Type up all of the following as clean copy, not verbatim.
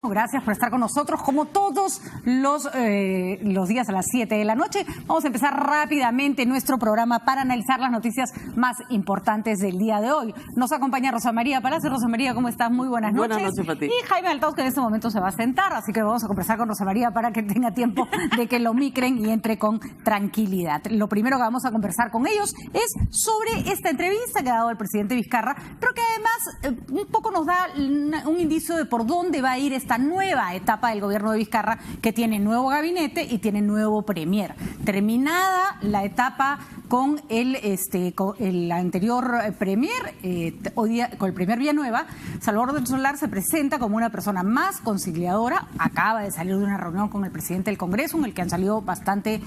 Gracias por estar con nosotros, como todos los días a las 7 de la noche. Vamos a empezar rápidamente nuestro programa para analizar las noticias más importantes del día de hoy. Nos acompaña Rosa María Palacio. Rosa María, ¿cómo estás? Muy buenas noches. Buenas noches, Pati. Y Jaime Altaus, que en este momento se va a sentar, así que vamos a conversar con Rosa María para que tenga tiempo de que lo micren y entre con tranquilidad. Lo primero que vamos a conversar con ellos es sobre esta entrevista que ha dado el presidente Vizcarra, pero que además un poco nos da un indicio de por dónde va a ir esta nueva etapa del gobierno de Vizcarra, que tiene nuevo gabinete y tiene nuevo premier. Terminada la etapa con el anterior premier, hoy día con el premier Villanueva, Salvador del Solar se presenta como una persona más conciliadora. Acaba de salir de una reunión con el presidente del Congreso, en el que han salido bastante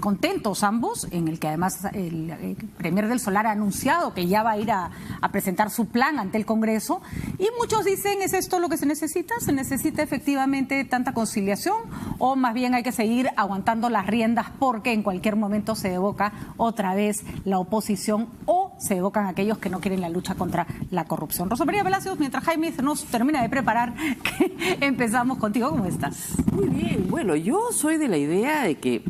contentos ambos, en el que además el premier del Solar ha anunciado que ya va a ir a presentar su plan ante el Congreso, y muchos dicen, ¿es esto lo que se necesita? ¿Se necesita efectivamente tanta conciliación o más bien hay que seguir aguantando las riendas porque en cualquier momento se evoca otra vez la oposición o se evocan aquellos que no quieren la lucha contra la corrupción? Rosa María Palacios, mientras Jaime se nos termina de preparar, que empezamos contigo. ¿Cómo estás? Muy bien. Bueno, yo soy de la idea de que,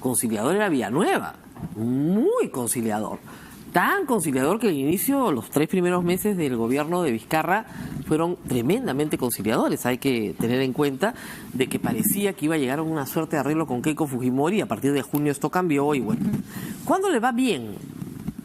conciliador era Villanueva, muy conciliador. Tan conciliador que al inicio, los 3 primeros meses del gobierno de Vizcarra fueron tremendamente conciliadores. Hay que tener en cuenta de que parecía que iba a llegar a una suerte de arreglo con Keiko Fujimori, y a partir de junio esto cambió. Y bueno, ¿cuándo le va bien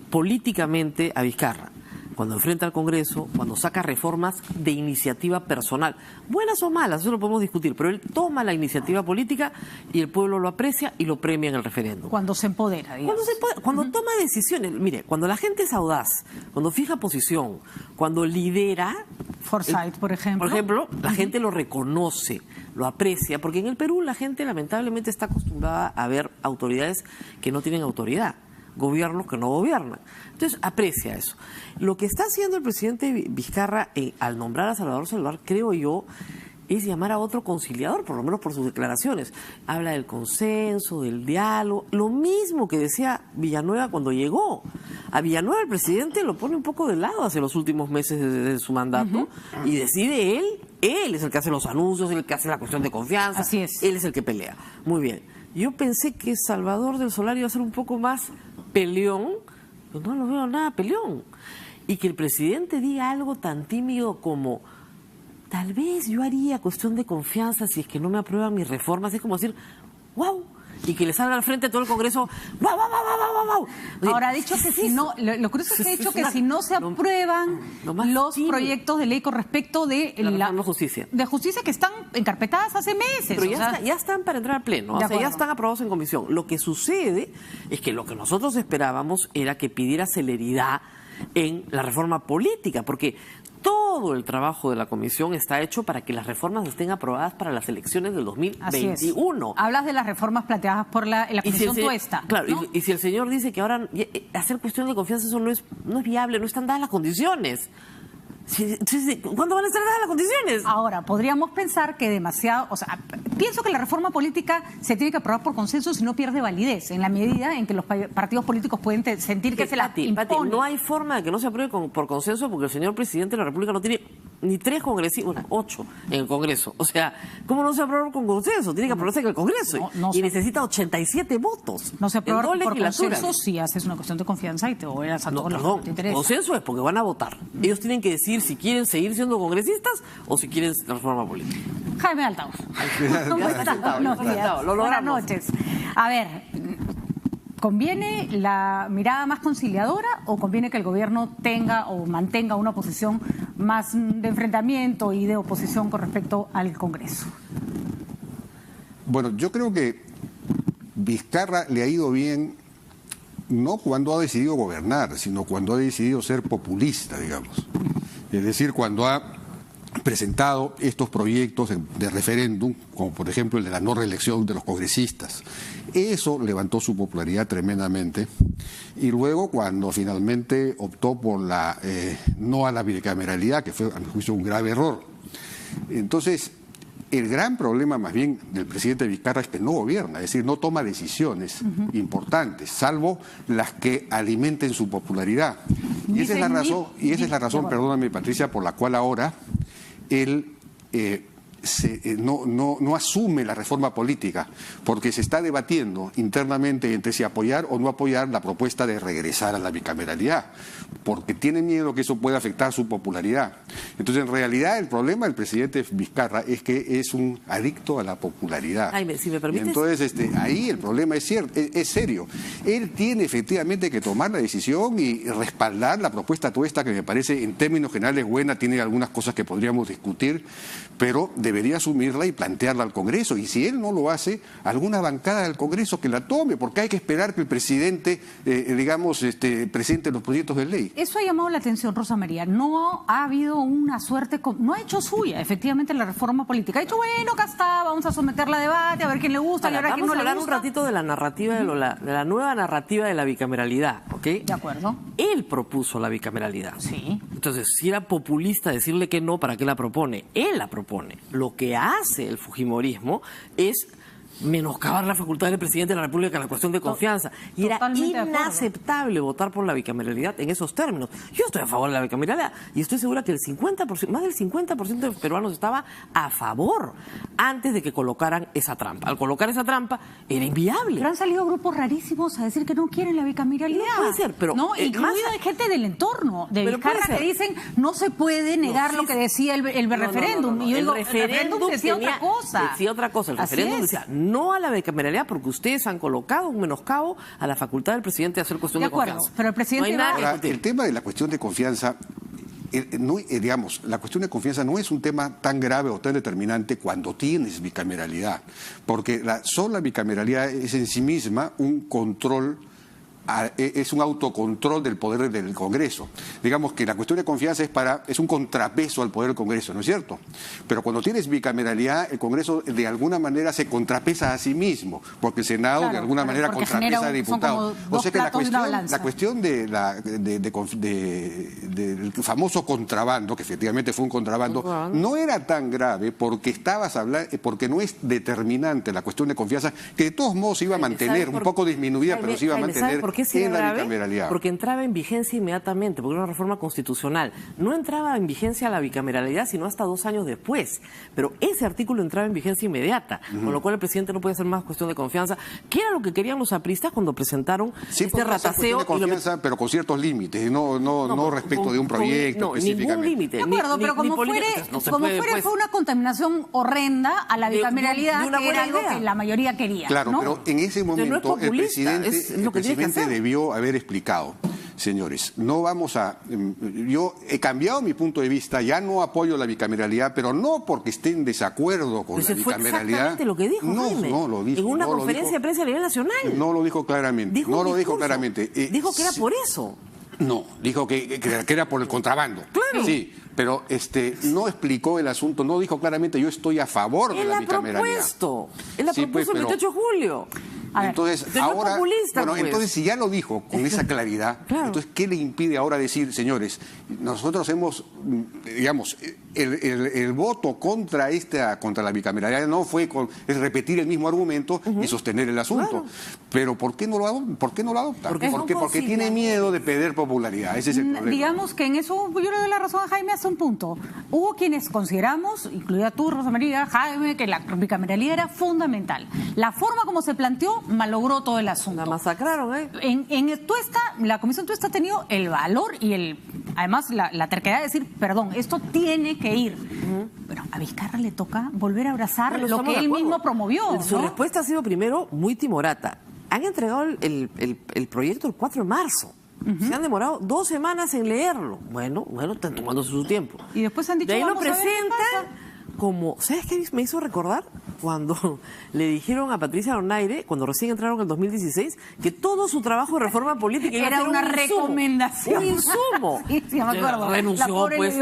políticamente a Vizcarra? Cuando enfrenta al Congreso, cuando saca reformas de iniciativa personal, buenas o malas, eso lo podemos discutir, pero él toma la iniciativa política y el pueblo lo aprecia y lo premia en el referéndum. Cuando se empodera, digamos. Cuando toma decisiones. Mire, cuando la gente es audaz, cuando fija posición, cuando lidera... Forsyth, por ejemplo. La gente lo reconoce, lo aprecia, porque en el Perú la gente lamentablemente está acostumbrada a ver autoridades que no tienen autoridad, gobiernos que no gobiernan. Entonces aprecia eso. Lo que está haciendo el presidente Vizcarra al nombrar a Salvador Solar, creo yo, es llamar a otro conciliador, por lo menos por sus declaraciones. Habla del consenso, del diálogo, lo mismo que decía Villanueva cuando llegó. A Villanueva el presidente lo pone un poco de lado hacia los últimos meses de su mandato, y decide él es el que hace los anuncios, el que hace la cuestión de confianza. Así es. Él es el que pelea. Muy bien. Yo pensé que Salvador del Solar iba a ser un poco más peleón, pero no lo veo nada peleón. Y que el presidente diga algo tan tímido como, tal vez yo haría cuestión de confianza si es que no me aprueban mis reformas, es como decir, wow, y que le salga al frente a todo el Congreso, wow, wow, wow, wow, wow. Ahora ha dicho que si no, lo curioso es que ha dicho que si no se aprueban los proyectos de ley con respecto de la justicia. De justicia que están encarpetadas hace meses. Pero ya están para entrar al pleno, ya están aprobados en comisión. Lo que sucede es que lo que nosotros esperábamos era que pidiera celeridad en la reforma política, porque todo el trabajo de la comisión está hecho para que las reformas estén aprobadas para las elecciones del 2021. Hablas de las reformas planteadas por la comisión Tuesta. Claro, ¿no? y si el señor dice que ahora hacer cuestión de confianza, eso no es viable, no están dadas las condiciones. ¿Cuándo van a estar dadas las condiciones? Ahora, podríamos pensar que pienso que la reforma política se tiene que aprobar por consenso, si no pierde validez, en la medida en que los partidos políticos pueden sentir que se la impone. Pati, no hay forma de que no se apruebe por consenso, porque el señor presidente de la República no tiene ni 3 congresistas, 8 en el Congreso. O sea, ¿cómo no se aprueba con consenso? Tiene que aprobarse en el Congreso. Y necesita 87 votos. No se aprueba por consenso si haces una cuestión de confianza y te vuelves a todos los que te interesa. Consenso es porque van a votar. Ellos tienen que decir si quieren seguir siendo congresistas o si quieren la reforma política. Jaime Altaus. Buenas noches. A ver, ¿conviene la mirada más conciliadora o conviene que el gobierno tenga o mantenga una posición más de enfrentamiento y de oposición con respecto al Congreso? Bueno, yo creo que Vizcarra le ha ido bien no cuando ha decidido gobernar, sino cuando ha decidido ser populista, digamos. Es decir, cuando ha presentado estos proyectos de referéndum, como por ejemplo el de la no reelección de los congresistas. Eso levantó su popularidad tremendamente. Y luego, cuando finalmente optó por no a la bicameralidad, que fue a mi juicio un grave error. Entonces, el gran problema más bien del presidente Vizcarra es que no gobierna, es decir, no toma decisiones importantes, salvo las que alimenten su popularidad. Y esa es la razón, perdóname Patricia, por la cual ahora él no asume la reforma política, porque se está debatiendo internamente entre si apoyar o no apoyar la propuesta de regresar a la bicameralidad, porque tiene miedo que eso pueda afectar su popularidad. Entonces, en realidad, el problema del presidente Vizcarra es que es un adicto a la popularidad. Jaime, si me permites. Entonces, ahí el problema es serio. Él tiene efectivamente que tomar la decisión y respaldar la propuesta tuesta, que me parece en términos generales buena, tiene algunas cosas que podríamos discutir, pero debería asumirla y plantearla al Congreso. Y si él no lo hace, alguna bancada del Congreso que la tome, porque hay que esperar que el presidente, presente los proyectos de ley. Eso ha llamado la atención, Rosa María. No ha habido una suerte, no ha hecho suya, efectivamente, la reforma política. Ha dicho, bueno, acá está, vamos a someterla a debate, a ver quién le gusta, y ahora quién no le gusta. Vamos a hablar un ratito de la narrativa, de la nueva narrativa de la bicameralidad, ¿ok? De acuerdo. Él propuso la bicameralidad. Sí. Entonces, si era populista decirle que no, ¿para qué la propone? Él la propone. Lo que hace el fujimorismo es menoscabar la facultad del presidente de la República en la cuestión de confianza. Y era inaceptable votar por la bicameralidad en esos términos. Yo estoy a favor de la bicameralidad y estoy segura que más del 50% de los peruanos estaba a favor antes de que colocaran esa trampa. Al colocar esa trampa era inviable. Pero han salido grupos rarísimos a decir que no quieren la bicameralidad. No puede ser, pero... No, incluida gente del entorno de Vizcarra que dicen no se puede negar lo que decía el referéndum. Y yo digo, el referéndum decía otra cosa. Decía otra cosa. El referéndum decía no a la bicameralidad porque ustedes han colocado un menoscabo a la facultad del presidente de hacer cuestión de confianza. Pero el presidente Ahora, el tema de la cuestión de confianza, la cuestión de confianza no es un tema tan grave o tan determinante cuando tienes bicameralidad, porque la sola bicameralidad es en sí misma un control, es un autocontrol del poder del Congreso. Digamos que la cuestión de confianza es un contrapeso al poder del Congreso, ¿no es cierto? Pero cuando tienes bicameralidad, el Congreso de alguna manera se contrapesa a sí mismo, porque el Senado de alguna manera contrapesa a diputados. O sea que la cuestión del famoso contrabando, que efectivamente fue un contrabando, no era tan grave porque porque no es determinante la cuestión de confianza, que de todos modos se iba a mantener, un poco disminuida, pero se iba a mantener. ¿Por qué sí era grave? Porque entraba en vigencia inmediatamente, porque era una reforma constitucional. No entraba en vigencia la bicameralidad sino hasta 2 años después. Pero ese artículo entraba en vigencia inmediata, con lo cual el presidente no puede hacer más cuestión de confianza, que era lo que querían los apristas cuando presentaron este rataceo. De confianza, pero con ciertos límites, no respecto de un proyecto específicamente. Ningún límite. De acuerdo, pero como fuere fue una contaminación horrenda a la bicameralidad, que era algo que la mayoría quería. Claro, ¿no? pero en ese momento el presidente debió haber explicado, señores, no vamos a... Yo he cambiado mi punto de vista, ya no apoyo la bicameralidad, pero no porque esté en desacuerdo con la bicameralidad. Fue exactamente lo que dijo Jaime. No lo dijo. En una conferencia de prensa a nivel nacional. No lo dijo claramente. Dijo que era por eso. No, dijo que era por el contrabando. Claro. Sí, pero no explicó el asunto, no dijo claramente yo estoy a favor de la bicameralidad. Él la propuso el 28 de julio. Entonces, ahora, entonces si ya lo dijo con esa claridad, entonces ¿qué le impide ahora decir, señores, nosotros hemos, digamos, el voto contra la bicameralidad no fue es repetir el mismo argumento y sostener el asunto? Pero ¿por qué no lo adopta? Porque tiene miedo de perder popularidad, ese es el problema. Digamos que en eso yo le doy la razón a Jaime hasta un punto. Hubo quienes consideramos, incluida tú, Rosa María, Jaime, que la bicameralidad era fundamental. La forma como se planteó malogró todo el asunto. La masacraron, ¿eh? En Tuesta, la Comisión Tuesta ha tenido el valor y además la terquedad de decir, perdón, esto tiene que ir. Pero a Vizcarra le toca volver a abrazar lo que él mismo promovió. Su respuesta ha sido primero muy timorata. Han entregado el proyecto el 4 de marzo. Se han demorado 2 semanas en leerlo. Bueno, están tomándose su tiempo. Y después han dicho, de ahí lo presentan como, ¿sabes qué me hizo recordar? Cuando le dijeron a Patricia Donaire, cuando recién entraron en el 2016, que todo su trabajo de reforma política era una recomendación. Un insumo. Sí, me acuerdo. Renunció, pues,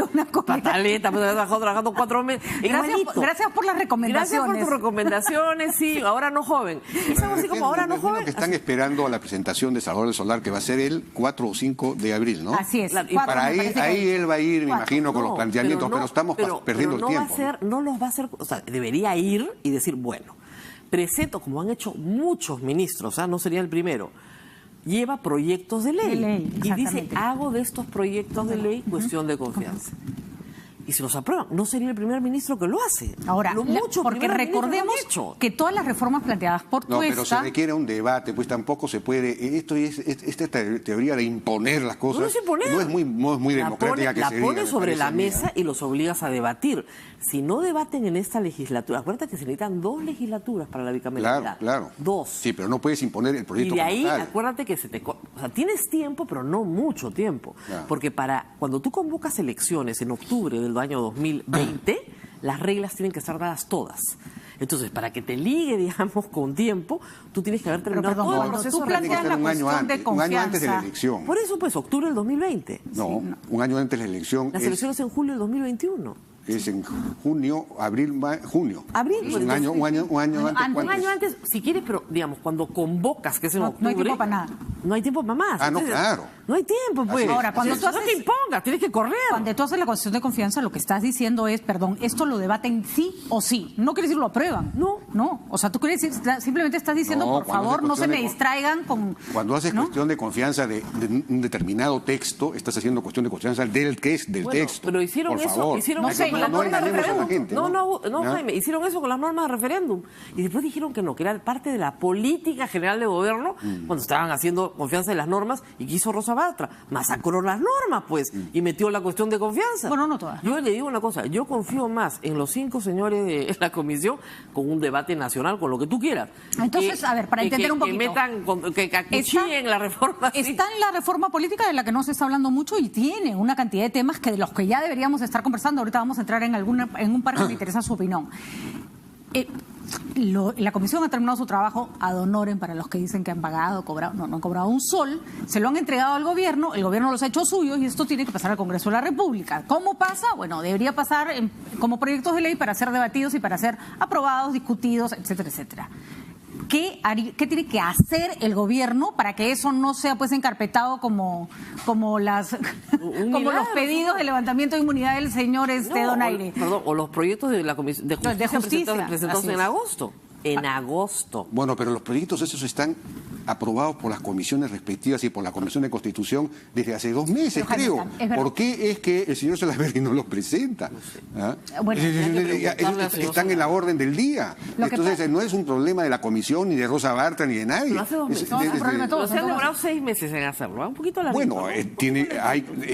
pataleta, pues, trabajando 4 meses. Gracias por las recomendaciones. Gracias por tus recomendaciones, sí, ahora no joven. Es algo así como ahora no joven. Que están esperando a la presentación de Salvador del Solar, que va a ser el 4 o 5 de abril, ¿no? Así es. Y para ahí él va a ir, me imagino, con los planteamientos, pero estamos perdiendo el tiempo. No los va a hacer, o sea, debería ir y decir, bueno, presento, como han hecho muchos ministros, no sería el primero, lleva proyectos de ley y dice, hago de estos proyectos de ley cuestión de confianza. y se los aprueban. No sería el primer ministro que lo hace. Ahora, Muchos porque primeros ministros recordemos lo han hecho. que todas las reformas planteadas por No, pero se Tuesta... requiere un debate, pues tampoco se puede. Esta teoría de imponer las cosas No es imponer. no es muy democrática que la se diga. pone me sobre parece la a mí, mesa y los obligas a debatir. Si no debaten en esta legislatura, acuérdate que se necesitan 2 legislaturas para la bicameralidad. Claro. 2. Sí, pero no puedes imponer el proyecto Y de como ahí, tal. acuérdate que o sea, tienes tiempo, pero no mucho tiempo. Claro. Porque cuando tú convocas elecciones en octubre del año 2020, las reglas tienen que estar dadas todas. Entonces, para que te ligue, digamos, con tiempo, tú tienes que haber terminado perdón, todo el cuando proceso. tú Tiene que planteas ser la cuestión de un año antes de la confianza. elección. Por eso, pues, octubre del 2020. No, un año antes de la elección. Las elecciones en julio del 2021. Es en junio, junio. Abril, Es pues, un año antes. Un ¿cuánto año es? antes, si quieres, pero digamos, cuando convocas, que es en No octubre... hay tiempo para nada. No hay tiempo para más. Ah, no, claro. No hay tiempo, pues. Así es, Ahora, cuando así tú es. No haces... te impongas, tienes que correr. Cuando tú haces la cuestión de confianza, lo que estás diciendo es, perdón, esto lo debaten sí o sí. No quiere decir lo aprueban. No. O sea, tú quieres decir, simplemente estás diciendo, No, por cuando favor, es no se cuestión me de distraigan con... Cuando haces ¿no? cuestión de confianza de un determinado texto, estás haciendo cuestión de confianza del Bueno, texto. pero hicieron Por eso, favor. hicieron No eso sé, con no las normas de engañemos a la referéndum. gente, No, ¿Ya? Jaime, hicieron eso con las normas de referéndum. Y después dijeron que no, que era parte de la política general de gobierno, cuando estaban haciendo confianza en las normas, y quiso Rosa Bartra. Masacró las normas, pues, y metió la cuestión de confianza. Bueno, no todas, ¿no? Yo le digo una cosa, yo confío más en los 5 señores de la comisión con un debate nacional, con lo que tú quieras. Entonces, a ver, para entender un poquito. Que metan, que acuchillen la reforma. sí. Está en la reforma política de la que no se está hablando mucho y tiene una cantidad de temas que de los que ya deberíamos estar conversando. Ahorita vamos a entrar en un par que me interesa su opinión. La comisión ha terminado su trabajo ad honorem para los que dicen que han pagado, cobrado, no han cobrado un sol, se lo han entregado al gobierno, el gobierno los ha hecho suyos y esto tiene que pasar al Congreso de la República. ¿Cómo pasa? Bueno, debería pasar como proyectos de ley para ser debatidos y para ser aprobados, discutidos, etcétera, etcétera. ¿Qué tiene que hacer el gobierno para que eso no sea pues encarpetado como los pedidos de levantamiento de inmunidad del señor Donaire? O los proyectos de la Comisión de Justicia presentados así en es. agosto. En agosto. Bueno, pero los proyectos esos están aprobados por las comisiones respectivas y por la Comisión de Constitución desde hace 2 meses, Pero, Jaime, creo. es verdad. ¿Por qué es que el señor Salaverry no los presenta? ¿Ah? Bueno, Están en la orden del día. Lo que Entonces, pasa- no es un problema de la comisión, ni de Rosa Bartra, ni de nadie. Pero hace 2 meses. No, es un problema de todos. Pero se han demorado 6 meses en hacerlo. ¿Eh? Un poquito la Bueno, es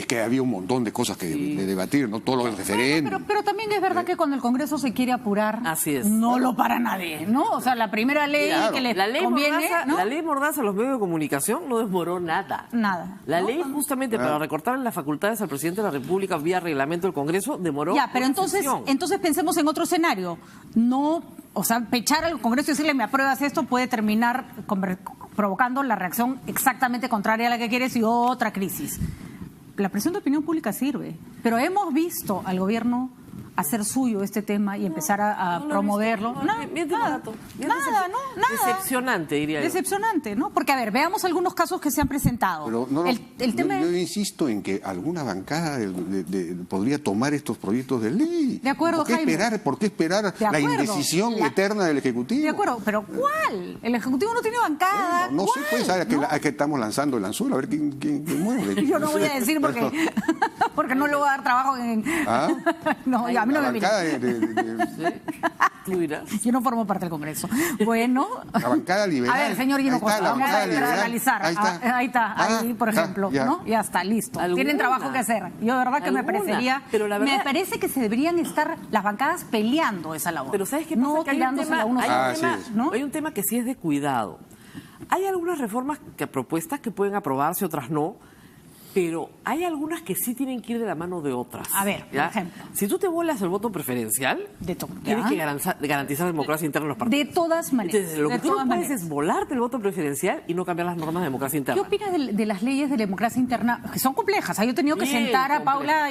que había un montón de cosas de debatir, no todo el referéndum. Pero también es verdad que cuando el Congreso se quiere apurar, Así es. no lo para nadie, ¿no? O sea, la primera ley Claro. que le la ley conviene, Mordaza, ¿no? la ley Mordaza a los medios de comunicación no demoró nada. Nada. La ¿no? ley justamente para recortar las facultades al presidente de la República vía reglamento del Congreso demoró. Ya, pero una entonces sesión. pensemos en otro escenario. No, o sea, pechar al Congreso y decirle me apruebas esto puede terminar provocando la reacción exactamente contraria a la que quieres y otra crisis. La presión de opinión pública sirve, pero hemos visto al gobierno hacer suyo este tema y empezar a No lo he promoverlo. visto. No, bien barato. Bien Nada. Decepcionante, diría yo. Decepcionante, ¿no? Porque, a ver, veamos algunos casos que se han presentado. Pero el tema yo insisto en que alguna bancada podría tomar estos proyectos de ley. De acuerdo, Jaime. ¿Por qué esperar De la acuerdo. indecisión eterna del Ejecutivo? De acuerdo, pero ¿cuál? El Ejecutivo no tiene bancada. No sé, ¿Cuál? pues, a que estamos lanzando el anzuelo, a ver quién mueve. Yo no voy a decir porque no le voy a dar trabajo en... ¿Ah? No, a mí no La me bancada miren. Tú dirás. Yo no formo parte del Congreso. Bueno. La bancada liberal. A ver, señor Gino Ahí está, Costa, la vamos bancada a liberal. analizar. Ahí está. Ahí, por está, ejemplo, ya. ¿no? Ya está, listo. ¿Alguna? Tienen trabajo que hacer. Yo de verdad que me ¿Alguna? parecería... Pero la verdad- Me parece que se deberían estar las bancadas peleando esa labor. Pero ¿sabes qué pasa? No Que hay un tirándosela tema, uno hay solo. un Ah, tema- sí. ¿no? hay un tema que sí es de cuidado. Hay algunas reformas, propuestas que pueden aprobarse, otras no, pero hay algunas que sí tienen que ir de la mano de otras. A ver, por ¿ya? ejemplo. Si tú te vuelas el voto preferencial, tienes ¿ya? que garantizar democracia interna en los partidos. De todas maneras. Entonces, lo de que tú no todas puedes maneras. es volarte el voto preferencial y no cambiar las normas de democracia ¿Qué interna. opinas de las leyes de democracia interna? Que son complejas. Yo he tenido que Bien sentar a complejas. Paula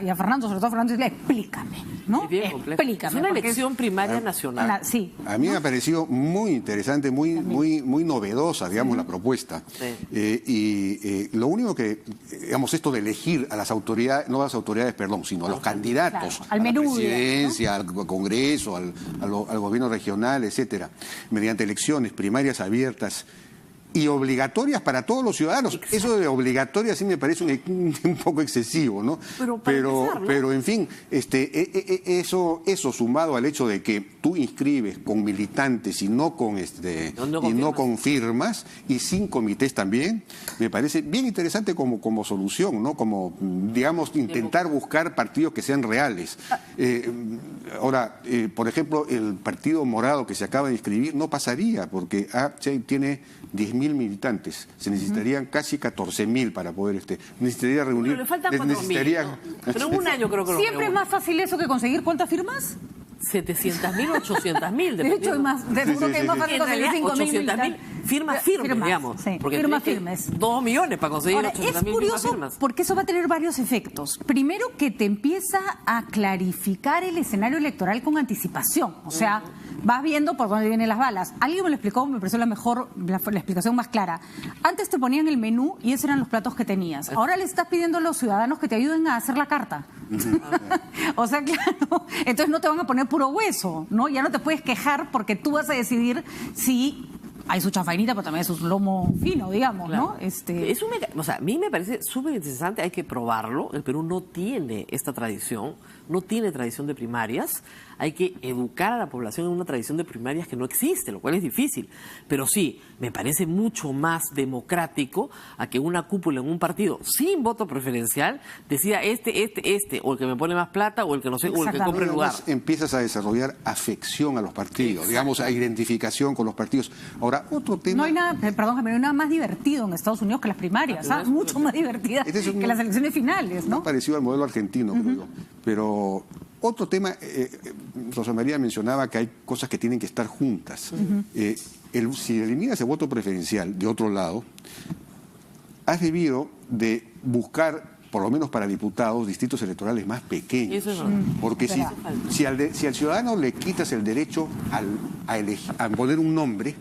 y a Fernando, sobre todo a Fernando, y decirle, explícame, ¿no? Es bien complejo. Explícame. Es una porque elección primaria nacional. Sí. A mí me ha parecido muy interesante, muy novedosa, digamos, la propuesta. Sí. Lo único que, digamos, esto de elegir a las autoridades, no a las autoridades, perdón, sino a los candidatos, Claro, al a menú, la presidencia, al Congreso, al gobierno regional, etcétera, mediante elecciones primarias abiertas, y obligatorias para todos los ciudadanos. Exacto. Eso de obligatoria sí me parece un poco excesivo, ¿no? Pero en fin, eso sumado al hecho de que tú inscribes con militantes y no con con firmas y sin comités también, me parece bien interesante como solución, ¿no? Como, digamos, intentar buscar partidos que sean reales. Ahora, por ejemplo, el Partido Morado que se acaba de inscribir no pasaría porque tiene 10.000 militantes. Se necesitarían casi 14.000 para poder necesitaría reunir. Pero le faltan 4.000, ¿no? Pero en un año creo que lo ¿Siempre es más fácil eso que conseguir cuántas firmas? 700.000, 800.000. De hecho, es más, seguro que es más fácil En conseguir realidad, 5.000 800.000 firmas, digamos. Sí, porque firmas tenés firmes. 2 millones para conseguir Ahora, 800.000 es curioso firmas. porque eso va a tener varios efectos. Primero, que te empieza a clarificar el escenario electoral con anticipación. O sea, vas viendo por dónde vienen las balas. Alguien me lo explicó, me pareció la explicación más clara. Antes te ponían el menú y esos eran los platos que tenías. Ahora le estás pidiendo a los ciudadanos que te ayuden a hacer la carta. O sea, claro, entonces no te van a poner puro hueso, ¿no? Ya no te puedes quejar porque tú vas a decidir si hay su chanfainita, pero también hay su lomo fino, digamos, Claro. ¿no? O sea, a mí me parece súper interesante, hay que probarlo. El Perú no tiene esta tradición, no tiene tradición de primarias. Hay que educar a la población en una tradición de primarias que no existe, lo cual es difícil. Pero sí, me parece mucho más democrático a que una cúpula en un partido sin voto preferencial decida o el que me pone más plata, o el que no sé, o el que compre el lugar. Además, empiezas a desarrollar afección a los partidos, digamos, a identificación con los partidos. Ahora, otro tema... No hay nada, perdón, no hay nada más divertido en Estados Unidos que las primarias, ¿sabes? Mucho más divertida que las elecciones finales, ¿no? Parecido al modelo argentino, creo yo. Pero otro tema, Rosa María mencionaba que hay cosas que tienen que estar juntas. Si eliminas el voto preferencial, de otro lado, has debido de buscar, por lo menos para diputados, distritos electorales más pequeños. Eso es verdad. Porque si al ciudadano le quitas el derecho a poner un nombre,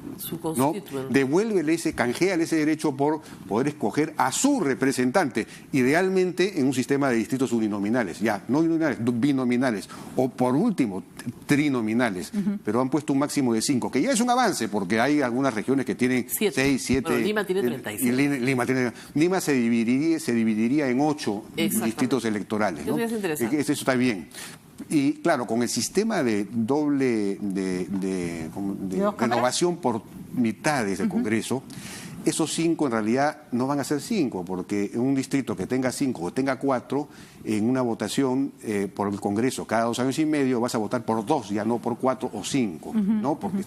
¿no? Devuélvele canjeale ese derecho por poder escoger a su representante, idealmente en un sistema de distritos uninominales, no uninominales, binominales, o por último, trinominales, pero han puesto un máximo de 5, que ya es un avance, porque hay algunas regiones que tienen 6, 7... Bueno, Lima tiene 36. Y Lima se dividiría en 8 distritos electorales, ¿no? Eso es interesante. Eso está bien. Y claro, con el sistema de doble de renovación por mitades del Congreso, esos 5 en realidad no van a ser 5, porque en un distrito que tenga 5 o tenga 4, en una votación por el Congreso cada 2 años y medio vas a votar por 2, ya no por 4 o 5, ¿no? Porque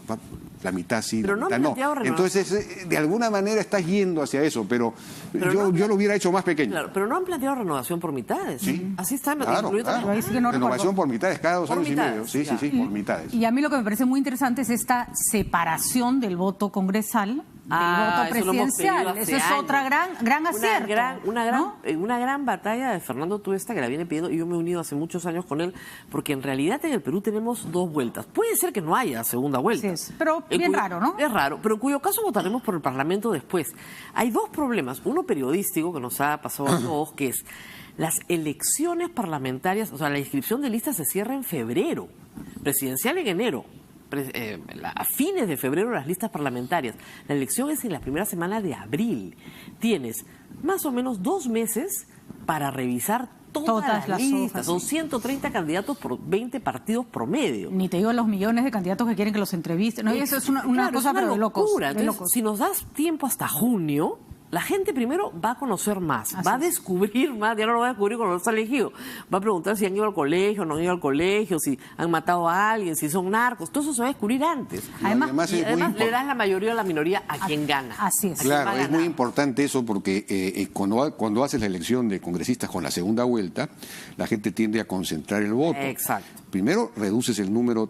la mitad sí, pero la mitad no. Entonces, de alguna manera estás yendo hacia eso, pero yo lo hubiera hecho más pequeño. Claro, pero no han planteado renovación por mitades. Sí. Así está. Claro. Ahí sí que no Renovación recuerdo. por mitades cada 2 años mitades, y medio. Sí, claro. sí, por mitades. Y a mí lo que me parece muy interesante es esta separación del voto congresal del voto eso lo hemos presidencial. pedido hace Eso es años. otra gran acierto. Una gran batalla de Fernando Tuesta, que la viene pidiendo, y yo me he unido hace muchos años con él, porque en realidad en el Perú tenemos 2 vueltas. Puede ser que no haya segunda vuelta. Sí, pero bien raro, ¿no? Es raro, pero en cuyo caso votaremos por el Parlamento después. Hay 2 problemas. Uno periodístico que nos ha pasado a todos, que es las elecciones parlamentarias, o sea, la inscripción de listas se cierra en febrero, presidencial en enero. A fines de febrero las listas parlamentarias. La elección es en la primera semana de abril. Tienes más o menos 2 meses para revisar todas las listas. hojas. Son 130 candidatos por 20 partidos promedio. Ni te digo los millones de candidatos que quieren que los entrevisten. No, eso es una cosa pero de locos. Locura. De Entonces, locos. si nos das tiempo hasta junio, la gente primero va a conocer más, Así va a es. descubrir más, ya no lo va a descubrir cuando está elegido. Va a preguntar si han ido al colegio, no han ido al colegio, si han matado a alguien, si son narcos. Todo eso se va a descubrir antes. Además, Y además le das la mayoría a la minoría a quien gana. Así es. A quien va a Claro, es ganar. muy importante eso porque cuando haces la elección de congresistas con la segunda vuelta, la gente tiende a concentrar el voto. Exacto. Primero,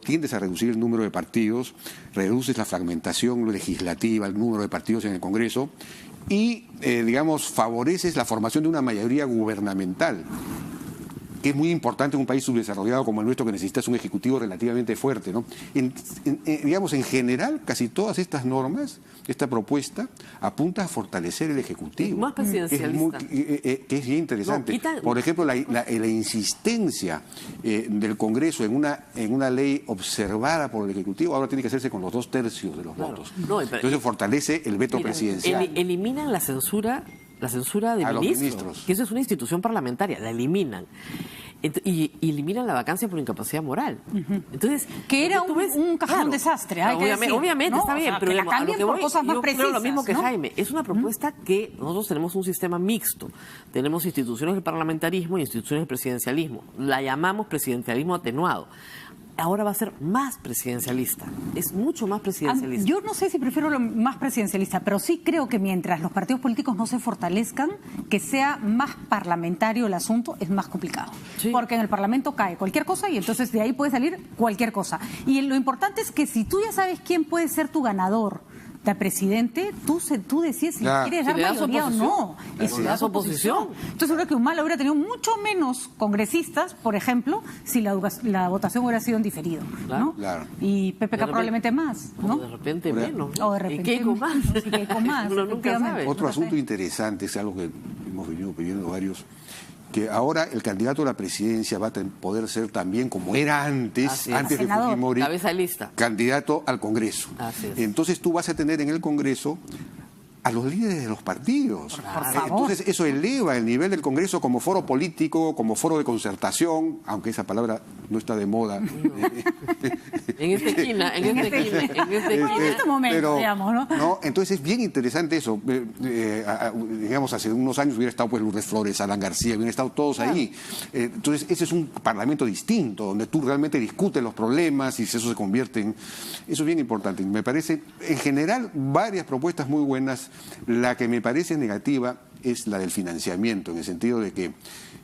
tiendes a reducir el número de partidos, reduces la fragmentación legislativa, el número de partidos en el Congreso y, digamos, favoreces la formación de una mayoría gubernamental que es muy importante en un país subdesarrollado como el nuestro, que necesitas un ejecutivo relativamente fuerte, ¿no? Digamos, en general, casi todas estas normas, esta propuesta, apunta a fortalecer el ejecutivo. Más presidencialista. Que es bien interesante. No, por ejemplo, la insistencia del Congreso en una ley observada por el ejecutivo ahora tiene que hacerse con los 2/3 de los votos. No, entonces fortalece el veto presidencial. Eliminan la censura de A los ministros, que eso es una institución parlamentaria, la eliminan. Y eliminan la vacancia por incapacidad moral. Entonces, que era un cajón desastre, hay que decir, obviamente, ¿no? está bien, O sea, pero que la cambien por cosas más precisas, creo lo mismo que ¿no? Jaime, es una propuesta que nosotros tenemos un sistema mixto, tenemos instituciones del parlamentarismo y instituciones del presidencialismo, la llamamos presidencialismo atenuado. Ahora va a ser más presidencialista, es mucho más presidencialista. Yo no sé si prefiero lo más presidencialista, pero sí creo que mientras los partidos políticos no se fortalezcan, que sea más parlamentario el asunto es más complicado. Sí. Porque en el Parlamento cae cualquier cosa y entonces de ahí puede salir cualquier cosa. Y lo importante es que si tú ya sabes quién puede ser tu ganador de presidente, tú decides si quieres dar mayoría o no. Si le das oposición. Entonces creo que Humala hubiera tenido mucho menos congresistas, por ejemplo, si la votación hubiera sido en diferido, ¿no? Claro. Y PPK probablemente más, ¿no? O de repente menos. O de repente y Keiko más. Y Keiko más, Uno nunca efectivamente. sabe. Otro asunto interesante, es algo que hemos venido pidiendo varios, que ahora el candidato a la presidencia va a poder ser también, como era antes, Así es. antes de Senador. Fujimori, Cabeza de lista. candidato al Congreso. Así es. Entonces tú vas a tener en el Congreso a los líderes de los partidos. favor. Entonces eso eleva el nivel del Congreso como foro político, como foro de concertación, aunque esa palabra no está de moda. En esta esquina, en esta esquina. En este momento, digamos, ¿no? Entonces es bien interesante eso. Digamos, hace unos años hubiera estado pues Lourdes Flores, Alan García, hubieran estado todos ahí. Entonces ese es un parlamento distinto, donde tú realmente discutes los problemas y eso se convierte en... Eso es bien importante. Me parece, en general, varias propuestas muy buenas. La que me parece negativa es la del financiamiento, en el sentido de que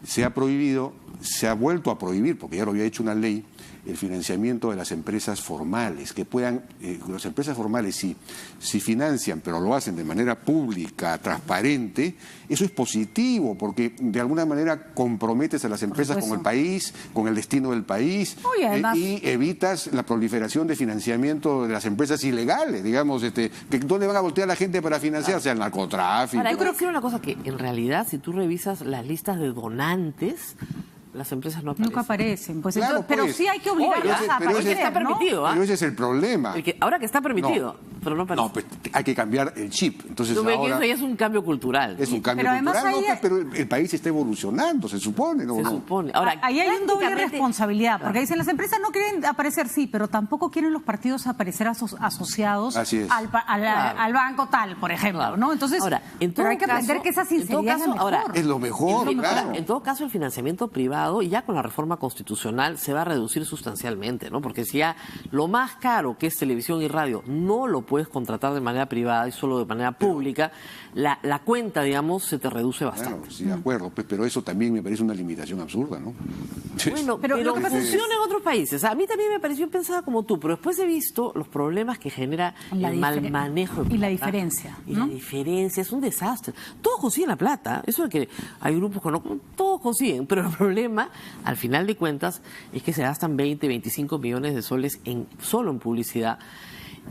se ha prohibido, se ha vuelto a prohibir, porque ya lo había hecho una ley, el financiamiento de las empresas formales, que puedan, las empresas formales si financian, pero lo hacen de manera pública, transparente, eso es positivo, porque de alguna manera comprometes a las empresas con el país, con el destino del país, Y además, y evitas la proliferación de financiamiento de las empresas ilegales, digamos, que ¿dónde van a voltear la gente para financiarse? Al narcotráfico. Ahora, yo creo que una cosa que en realidad, si tú revisas las listas de donantes, las empresas no aparecen. Nunca aparecen. Pues Claro, entonces, pero pues. sí hay que obligarlas a pero aparecer, está permitido, ¿ah? Pero ese es el problema. Ahora que está permitido, pero no aparece. No, pues hay que cambiar el chip. Entonces Tú ves que ahora eso ya es un cambio cultural. es un cambio Pero además cultural, ahí- ¿no? Pero el país está evolucionando, se supone, ¿no? Se ¿No? supone. Ahora, Ahí hay un doble prácticamente- responsabilidad, porque dicen las empresas no quieren aparecer, sí, pero tampoco quieren los partidos aparecer asociados Así es. al banco tal, por ejemplo, Claro. ¿no? Entonces, Ahora, en pero todo hay que aprender caso- que esa en todo sinceridad caso, es la mejor. ahora, Es lo mejor, claro. En todo caso, el financiamiento privado, y ya con la reforma constitucional, se va a reducir sustancialmente, ¿no? Porque si ya lo más caro que es televisión y radio no lo puedes contratar de manera privada y solo de manera pública, la cuenta, digamos, se te reduce bastante. Bueno, sí, de acuerdo, pues, pero eso también me parece una limitación absurda, ¿no? Bueno, Pero pero lo que pasa es- funciona en otros países. A mí también me pareció pensada como tú, pero después he visto los problemas que genera La el mal diferen- manejo. de y la plata. diferencia, Y ¿no? la diferencia es un desastre. Todos consiguen la plata. Eso de que hay grupos que no, todos consiguen. Pero el problema, al final de cuentas, es que se gastan 20, 25 millones de soles solo en publicidad.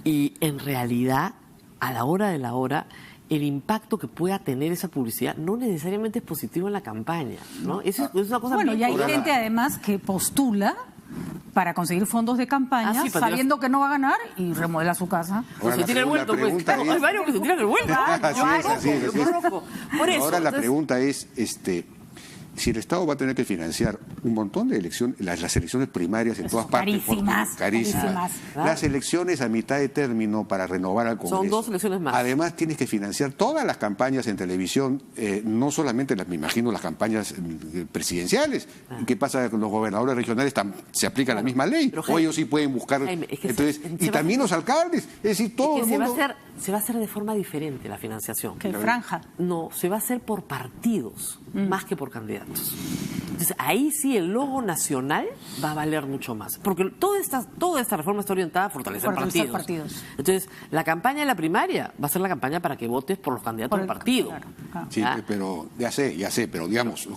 Y en realidad, a la hora de la hora, el impacto que pueda tener esa publicidad no necesariamente es positivo en la campaña, ¿no? Eso es una cosa Bueno, bien y hay importante. gente además que postula para conseguir fondos de campaña, Ah, sí, para sabiendo que no va a ganar y remodela su casa. Ahora, Se tira el la vuelto, pues. pregunta Claro, es- hay varios que se tiran el vuelto. Así es, así es, así es. Yo conozco. Por eso. Ahora la entonces, pregunta es, si el Estado va a tener que financiar un montón de elecciones, las elecciones primarias en todas partes, carísimas, carísimas. carísimas. Las elecciones a mitad de término para renovar al Congreso. Son 2 elecciones más. Además tienes que financiar todas las campañas en televisión, no solamente me imagino las campañas presidenciales. ¿Qué pasa con los gobernadores regionales? Se aplica la misma ley. pero, O Jaime, ellos sí pueden buscar. Jaime, es que entonces, se y va- también los alcaldes. Es decir, todo que el se va mundo. a hacer de forma diferente la financiación. Que franja. No, se va a hacer por partidos, más que por candidatos. candidatos. Entonces, ahí sí el logo nacional va a valer mucho más. Porque toda esta reforma está orientada a fortalecer partidos. Entonces, la campaña de la primaria va a ser la campaña para que votes por los candidatos del partido. Claro. Sí, pero ya sé, pero digamos,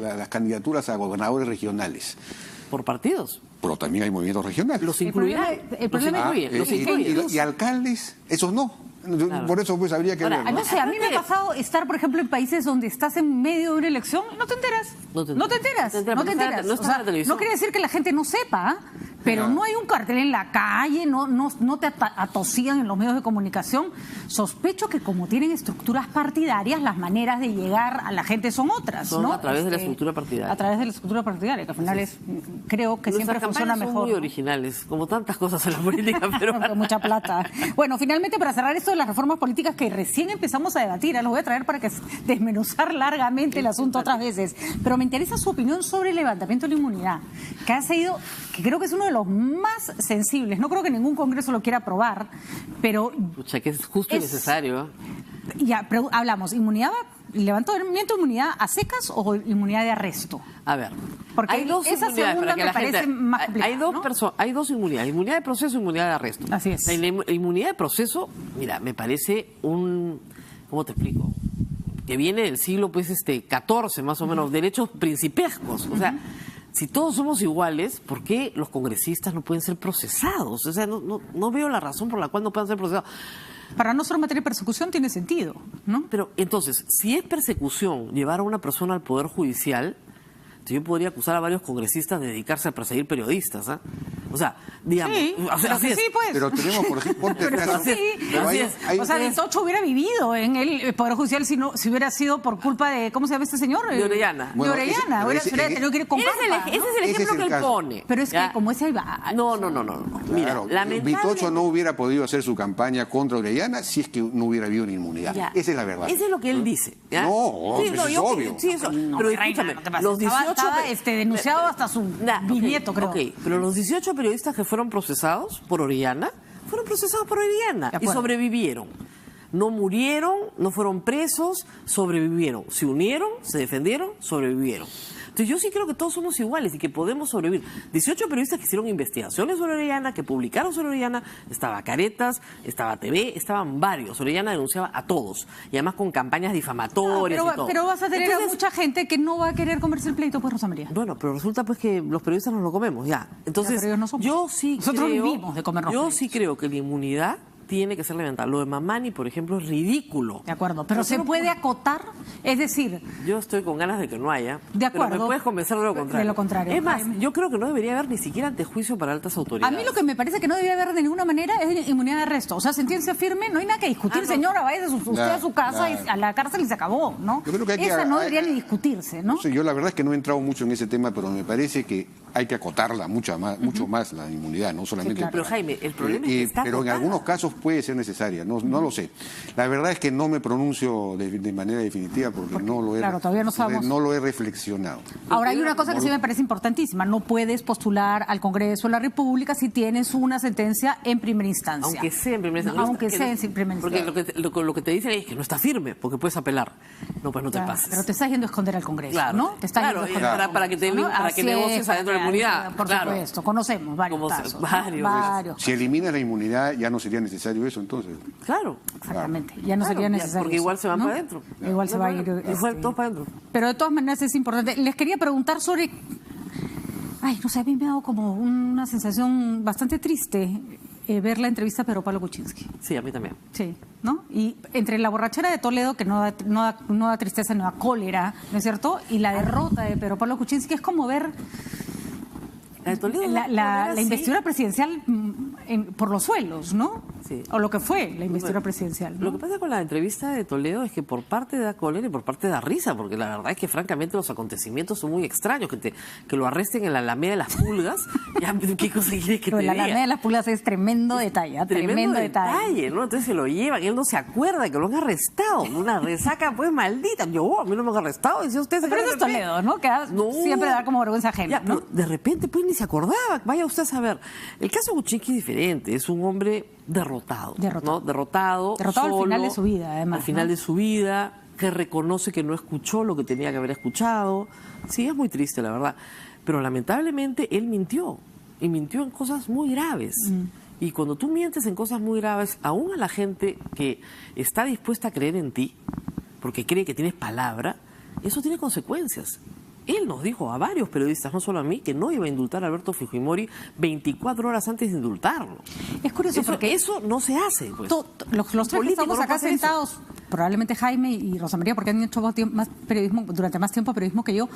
las candidaturas a gobernadores regionales. ¿Por partidos? Pero también hay movimientos regionales. Los incluirán. Los incluyen. Y alcaldes, esos no. Claro. Por eso pues habría que ver. No sé, a mí me ha pasado estar, por ejemplo, en países donde estás en medio de una elección y no te enteras. No te enteras. No quiere decir que la gente no sepa, pero no hay un cartel en la calle, no te atosían en los medios de comunicación. Sospecho que como tienen estructuras partidarias, las maneras de llegar a la gente son otras, son ¿no? a través de la estructura partidaria. A través de la estructura partidaria, que al final creo que siempre funciona mejor. Son muy originales, como tantas cosas en la política peruana. Con mucha plata. Bueno, finalmente, para cerrar esto de las reformas políticas que recién empezamos a debatir, los voy a traer para que desmenuzar largamente el asunto otras veces, pero me interesa su opinión sobre el levantamiento de la inmunidad, que creo que es uno de los más sensibles. No creo que ningún congreso lo quiera aprobar, pero... Pucha, que es justo y necesario. Ya, pero hablamos, ¿levantamiento de inmunidad a secas o inmunidad de arresto? A ver, porque hay dos esa segunda me parece más complicada. Hay dos inmunidades, inmunidad de proceso y inmunidad de arresto. Así es. La inmunidad de proceso, mira, me parece ¿cómo te explico? Que viene del siglo XIV, más o menos, derechos principescos. O sea, si todos somos iguales, ¿por qué los congresistas no pueden ser procesados? O sea, no veo la razón por la cual no puedan ser procesados. Para no ser materia de persecución tiene sentido, ¿no? Pero entonces, si es persecución llevar a una persona al Poder Judicial, yo podría acusar a varios congresistas de dedicarse a perseguir periodistas, ¿ah? O sea, digamos... Sí, pues. Pero tenemos, por ejemplo, ponte el caso... O sea, de Tocho hubiera vivido en el Poder Judicial si hubiera sido por culpa de... ¿Cómo se llama este señor? De Orellana. De Orellana. Hubiera tenido que ir con Pampa, ese es el ejemplo que él pone. Pero es que como ese va... No. Mira, claro, Vitocho no hubiera podido hacer su campaña contra Orellana si es que no hubiera habido una inmunidad. Ya. Esa es la verdad. Eso es lo que él dice. ¿Ya? No, sí, eso es obvio. Sí, eso. Pero escúchame, los 18... Estaba denunciado hasta su bisnieto, creo. Ok, pero los 18 periodistas que fueron procesados por Orellana, y sobrevivieron. No murieron, no fueron presos, sobrevivieron. Se unieron, se defendieron, sobrevivieron. Entonces yo sí creo que todos somos iguales y que podemos sobrevivir. 18 periodistas que hicieron investigaciones sobre Orellana, que publicaron sobre Orellana, estaba Caretas, estaba TV, estaban varios. Orellana denunciaba a todos, y además con campañas difamatorias y todo. Pero vas a tener a mucha gente que no va a querer comerse el pleito, pues, Rosa María. Bueno, pero resulta pues que los periodistas nos lo comemos, ya. Entonces, pero ellos no somos. Nosotros vivimos de comernos pleitos. Yo sí creo que la inmunidad tiene que ser levantada. Lo de Mamani, por ejemplo, es ridículo. De acuerdo, pero se puede acotar, es decir... Yo estoy con ganas de que no haya. De acuerdo. Pero me puedes convencer de lo contrario. De lo contrario. Es más, yo creo que no debería haber ni siquiera antejuicio para altas autoridades. A mí lo que me parece que no debería haber de ninguna manera es inmunidad de arresto. O sea, sentencia firme, no hay nada que discutir. Señora, vaya usted a su casa y a la cárcel y se acabó, ¿no? Yo creo que esa no debería ni discutirse, ¿no? No sé, yo la verdad es que no he entrado mucho en ese tema, pero me parece que hay que acotarla mucho más la inmunidad, no solamente... Sí, claro. Pero Jaime, el problema es que está pero acotada. en algunos casos puede ser necesaria, no lo sé. La verdad es que no me pronuncio de manera definitiva porque no lo he, todavía no lo he reflexionado. Ahora, hay una cosa que sí me parece importantísima. No puedes postular al Congreso de la República si tienes una sentencia en primera instancia. Aunque sea en primera instancia. Aunque sea en primera instancia. Porque lo que te dicen es que no está firme, porque puedes apelar. No, pues no te pases. Pero te estás yendo a esconder al Congreso, claro, ¿no? Te estás yendo a esconder al Congreso, para que negocies adentro de la inmunidad. Por supuesto, conocemos varios casos. Varios. Si eliminas la inmunidad, ya no sería necesario eso, entonces. Claro. Exactamente, ya no sería necesario. Porque igual se van para adentro. Igual se va a ir. Todos para adentro. Pero de todas maneras es importante. Les quería preguntar sobre... Ay, no sé, a mí me ha dado como una sensación bastante triste ver la entrevista a Pedro Pablo Kuczynski. Sí, a mí también. Sí, ¿no? Y entre la borrachera de Toledo, que no da tristeza, no da cólera, ¿no es cierto? Y la derrota de Pedro Pablo Kuczynski es como ver... La de Toledo, la investidura presidencial por los suelos, ¿no? Sí. O lo que fue la investidura presidencial, ¿no? Lo que pasa con la entrevista de Toledo es que por parte da cólera y por parte da risa, porque la verdad es que francamente los acontecimientos son muy extraños, que lo arresten en la Alameda de las Pulgas. Ya, ¿qué cosa quieres que te diga? La Alameda de las Pulgas es tremendo detalle, tremendo detalle, ¿no? Entonces se lo llevan, él no se acuerda de que lo han arrestado, una resaca pues maldita. A mí no me han arrestado, decía usted. Pero eso es Toledo, ¿no? Que siempre da como vergüenza ajena, ¿no? Pero de repente pues ni se acordaba, vaya usted a saber. El caso Kuczynski es diferente, es un hombre derrotado, ¿no? Derrotado solo, al final de su vida, además. Al final de su vida, que reconoce que no escuchó lo que tenía que haber escuchado. Sí, es muy triste, la verdad. Pero lamentablemente él mintió, y mintió en cosas muy graves. Y cuando tú mientes en cosas muy graves, aún a la gente que está dispuesta a creer en ti, porque cree que tienes palabra, eso tiene consecuencias. Él nos dijo a varios periodistas, no solo a mí, que no iba a indultar a Alberto Fujimori 24 horas antes de indultarlo. Es curioso porque eso no se hace. Pues. Los tres que estamos acá sentados, probablemente Jaime y Rosa María, porque han hecho más periodismo, durante más tiempo periodismo que yo,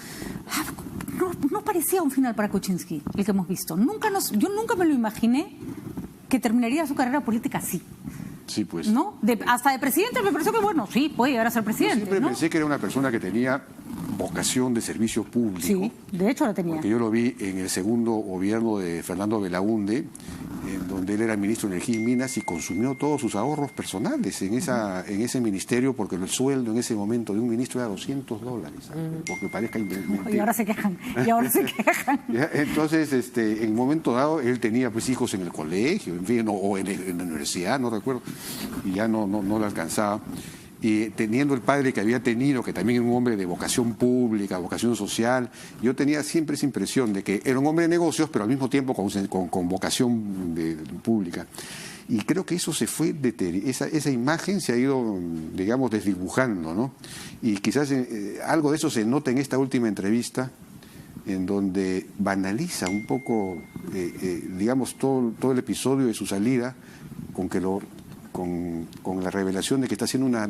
no parecía un final para Kuczynski, el que hemos visto. Yo nunca me lo imaginé que terminaría su carrera política así. Sí, pues. ¿No? Hasta de presidente me pareció que, bueno, sí, puede llegar a ser presidente. Yo siempre ¿no? pensé que era una persona que tenía vocación de servicio público. Sí, de hecho la tenía. Porque yo lo vi en el segundo gobierno de Fernando Belaúnde, en donde él era ministro de Energía y Minas y consumió todos sus ahorros personales en ese ministerio, porque el sueldo en ese momento de un ministro era $200, porque parezca mentira. Y ahora se quejan, Entonces, en un momento dado, él tenía pues hijos en el colegio, en fin, o en la universidad, no recuerdo, y ya no le alcanzaba. Y teniendo el padre que había tenido, que también era un hombre de vocación pública, vocación social, yo tenía siempre esa impresión de que era un hombre de negocios, pero al mismo tiempo con vocación pública. Y creo que eso se fue, esa imagen se ha ido, digamos, desdibujando, ¿no? Y quizás algo de eso se nota en esta última entrevista, en donde banaliza un poco, digamos, todo el episodio de su salida, con la revelación de que está haciendo una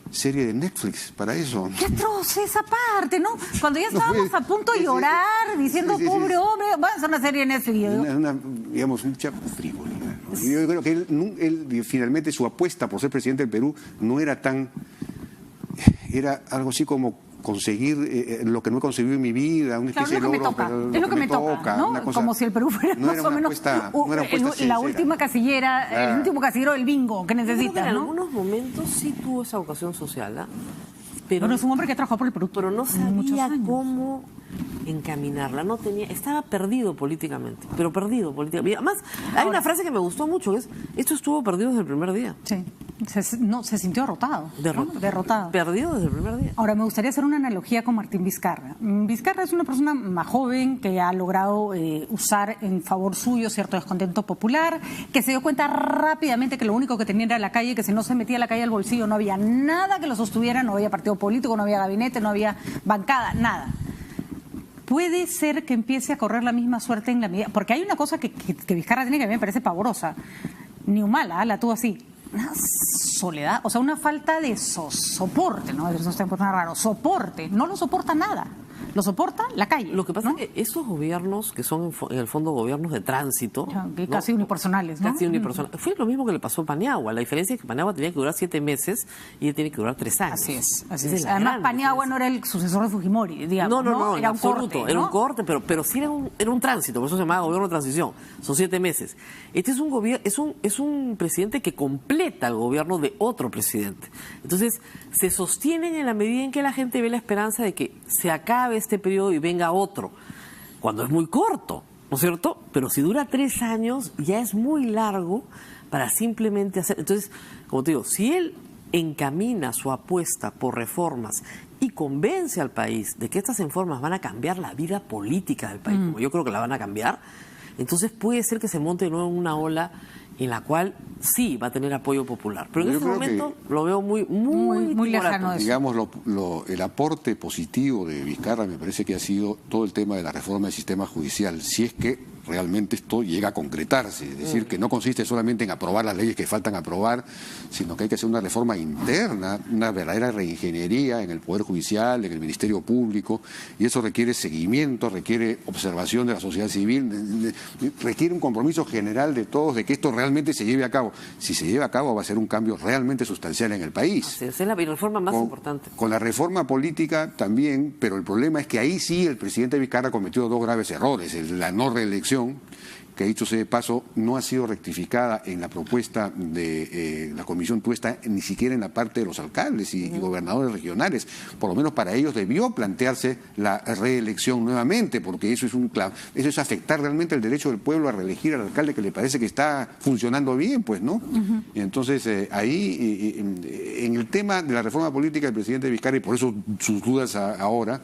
serie de Netflix para eso. ¡Qué atroz esa parte!, ¿no? Cuando ya estábamos a punto de llorar, diciendo, pobre hombre, va a hacer una serie de Netflix. Digamos, mucha frivolidad, ¿no? Yo creo que él finalmente su apuesta por ser presidente del Perú no era tan... Era algo así como conseguir lo que no he conseguido en mi vida, una especie de logro, es lo que me toca, ¿no? Cosa, como si el Perú fuera más o menos la última casillera, el último casillero del bingo que necesitas, en ¿no? algunos momentos sí tuvo esa vocación social, ¿eh? Pero es un hombre que trabajó por el Perú, pero no sabía cómo encaminarla, estaba perdido políticamente, pero perdido políticamente. Además, hay una frase que me gustó mucho, que es, esto estuvo perdido desde el primer día. Sí. Se sintió derrotado. Derrotado. Perdido desde el primer día. Ahora, me gustaría hacer una analogía con Martín Vizcarra. Vizcarra es una persona más joven que ha logrado usar en favor suyo cierto descontento popular, que se dio cuenta rápidamente que lo único que tenía era la calle, que si no se metía la calle al bolsillo no había nada que lo sostuviera, no había partido político, no había gabinete, no había bancada, nada. Puede ser que empiece a correr la misma suerte en la medida... Porque hay una cosa que Vizcarra tiene que a mí me parece pavorosa. Ni humala, la tuvo así. Una soledad, o sea, una falta de soporte, ¿no? Eso está raro. Soporte, no lo soporta nada. Lo soporta la calle. Lo que pasa, ¿no?, es que estos gobiernos, que son en el fondo gobiernos de tránsito... Que casi unipersonales, ¿no? Casi unipersonales. Fue lo mismo que le pasó a Paniagua. La diferencia es que Paniagua tenía que durar 7 meses y él tiene que durar 3 años. Así es. Además, Paniagua no era el sucesor de Fujimori, digamos. No, era en un absoluto. corte, Era ¿no? un corte, pero sí era un tránsito, por eso se llamaba gobierno de transición. Son 7 meses. Este es un gobierno, es un presidente que completa el gobierno de otro presidente. Entonces, se sostienen en la medida en que la gente ve la esperanza de que se acabe este periodo y venga otro, cuando es muy corto, ¿no es cierto? Pero si dura 3 años, ya es muy largo para simplemente hacer... Entonces, como te digo, si él encamina su apuesta por reformas y convence al país de que estas reformas van a cambiar la vida política del país, como yo creo que la van a cambiar, entonces puede ser que se monte de nuevo en una ola en la cual sí va a tener apoyo popular. Pero en este momento lo veo muy lejano de eso. Digamos, el aporte positivo de Vizcarra me parece que ha sido todo el tema de la reforma del sistema judicial, si es que realmente esto llega a concretarse, es decir, que no consiste solamente en aprobar las leyes que faltan aprobar, sino que hay que hacer una reforma interna, una verdadera reingeniería en el Poder Judicial, en el Ministerio Público, y eso requiere seguimiento, requiere observación de la sociedad civil, requiere un compromiso general de todos de que esto realmente se lleve a cabo. Si se lleva a cabo va a ser un cambio realmente sustancial en el país. Es la reforma más importante. Con la reforma política también, pero el problema es que ahí sí el presidente Vizcarra cometió 2 graves errores, la no reelección que dicho sea de paso, no ha sido rectificada en la propuesta de la comisión puesta ni siquiera en la parte de los alcaldes y gobernadores regionales. Por lo menos para ellos debió plantearse la reelección nuevamente, porque eso es afectar realmente el derecho del pueblo a reelegir al alcalde que le parece que está funcionando bien, pues, ¿no? Y entonces ahí, en el tema de la reforma política del presidente Vizcarra, y por eso sus dudas ahora,